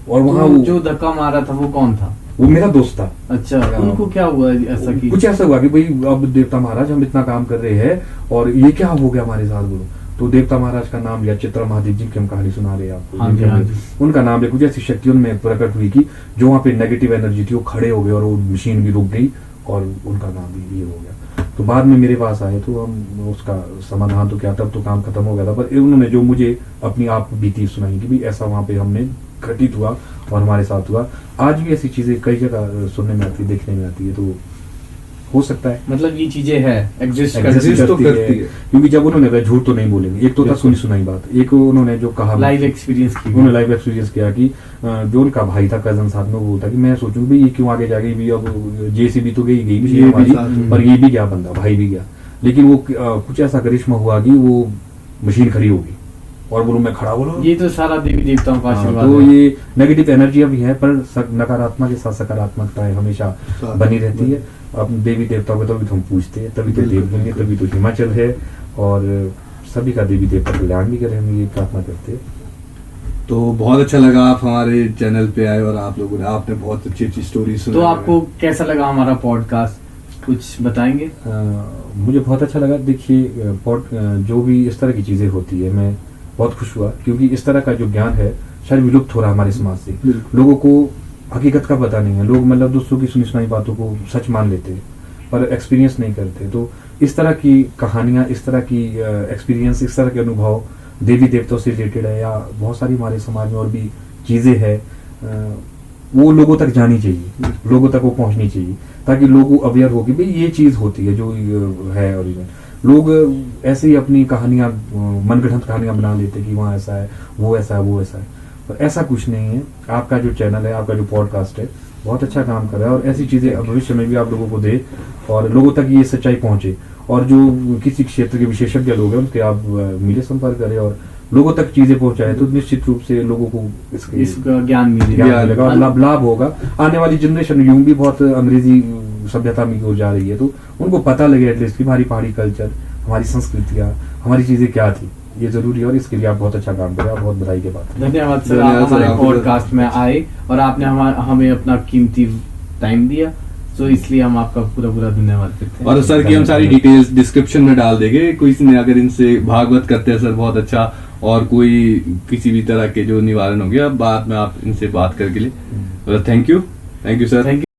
और वहाँ तो वो जो धक्का मारा था वो कौन था? वो मेरा दोस्त था। अच्छा, उनको क्या हुआ ऐसा कि? कुछ ऐसा हुआ कि भाई अब देवता महाराज हम इतना काम कर रहे हैं और ये क्या हो गया हमारे साथ, बोलो। तो देवता महाराज का नाम लिया, चित्रा महादेव जी की हम कहानी सुना रहे हैं आपको, हाँ जी, हाँ जी। उनका नाम लिया। कुछ ऐसी शक्ति उनमें प्रकट हुई कि जो वहाँ पे नेगेटिव एनर्जी थी वो खड़े हो गए और वो मशीन भी रुक गई और उनका नाम भी ये हो गया। तो बाद में मेरे पास आए तो हम उसका समाधान तो क्या, तब तो काम खत्म हो गया था, पर उन्होंने जो मुझे अपनी आप बीती सुनाई कि भाई ऐसा वहाँ पे हमने घटित हुआ और हमारे साथ हुआ। आज भी ऐसी चीजें कई जगह सुनने में आती है, देखने में आती है, तो हो सकता है मतलब ये चीजें है, एग्जिस्ट Exist तो करती है। क्योंकि जब उन्होंने कहा झूठ तो नहीं बोलेंगे, एक तो था सुनी सुनाई बात, एक उन्होंने जो कहा लाइव एक्सपीरियंस की। उन्होंने लाइव एक्सपीरियंस किया कि जो उनका भाई था, कजन साथ में, वो बोलता कि मैं सोचूं भी ये क्यों आगे जाके भी, अब जेसीबी तो गई ये मशीन भी हमारी, साथ में। पर ये भी गया बंदा, भाई भी गया। लेकिन वो कुछ ऐसा करिश्मा हुआ कि वो मशीन खड़ी हो गई और बोलो मैं खड़ा, बोलो ये तो सारा देवी देवताओं का आशीर्वाद तो है। ये नेगेटिव एनर्जी भी है, पर नकारात्मक के साथ सकारात्मकता हमेशा बनी रहती है। अब देवी देवताओं को तभी तो हम पूछते हैं, तभी तो देवभूमि, तभी तो हिमाचल है, और सभी का देवी देवता कल्याण भी करें, हम ये प्रार्थना करते हैं। तो बहुत अच्छा लगा आप हमारे चैनल पे आए और आप लोगों ने, आपने बहुत अच्छी अच्छी स्टोरी सुनाई। तो आपको कैसा लगा हमारा पॉडकास्ट, कुछ बताएंगे? मुझे बहुत अच्छा लगा। देखिए जो भी इस तरह की चीजें होती है, मैं बहुत खुश हुआ, क्योंकि इस तरह का जो ज्ञान है शायद विलुप्त हो रहा है हमारे समाज से। बिल्कुल। लोगों को हकीकत का पता नहीं है, लोग मतलब दूसरों की सुनी सुनाई बातों को सच मान लेते हैं पर एक्सपीरियंस नहीं करते। तो इस तरह की कहानियां, इस तरह की एक्सपीरियंस, इस तरह के अनुभव देवी देवताओं से रिलेटेड है, या बहुत सारी हमारे समाज में और भी चीजें हैं, वो लोगों तक जानी चाहिए, लोगों तक वो पहुंचनी चाहिए, ताकि लोग अवेयर हो कि भाई ये चीज होती है जो है ओरिजिनल। लोग ऐसे ही अपनी कहानियां, मनगढ़ंत कहानियां बना लेते कि वहाँ ऐसा है, वो ऐसा है, वो ऐसा है, पर ऐसा कुछ नहीं है। आपका जो चैनल है, आपका जो पॉडकास्ट है, बहुत अच्छा काम कर रहा है और ऐसी चीजें भविष्य में भी आप लोगों को दे और लोगों तक ये सच्चाई पहुंचे। और जो किसी क्षेत्र के विशेषज्ञ लोग हैं उनके आप मिले संपर्क करें और लोगों तक चीजें पहुंचाए, तो निश्चित रूप से लोगों को इसका ज्ञान मिलेगा और लाभ होगा। आने वाली जनरेशन यूं भी बहुत अंग्रेजी सभ्यता में हो जा रही है, तो उनको पता लगे एटलीस्ट कि हमारी पहाड़ी कल्चर, हमारी संस्कृतियाँ, हमारी चीजें क्या थी। ये जरूरी है और इसके लिए आप बहुत अच्छा काम कर रहे हैं और बहुत बधाई के बात है। धन्यवाद सर, आप हमारे पॉडकास्ट में आए और आपने हमें अपना कीमती टाइम दिया, तो इसलिए हम आपका पूरा पूरा धन्यवाद करते हैं। और सर की हम सारी डिटेल्स डिस्क्रिप्शन में डाल देंगे। कोई ने अगर इनसे भागवत करते हैं सर बहुत अच्छा, और कोई किसी भी तरह के जो निवारण हो गया बाद में आप इनसे बात करके लिए। Thank you sir. Thank you.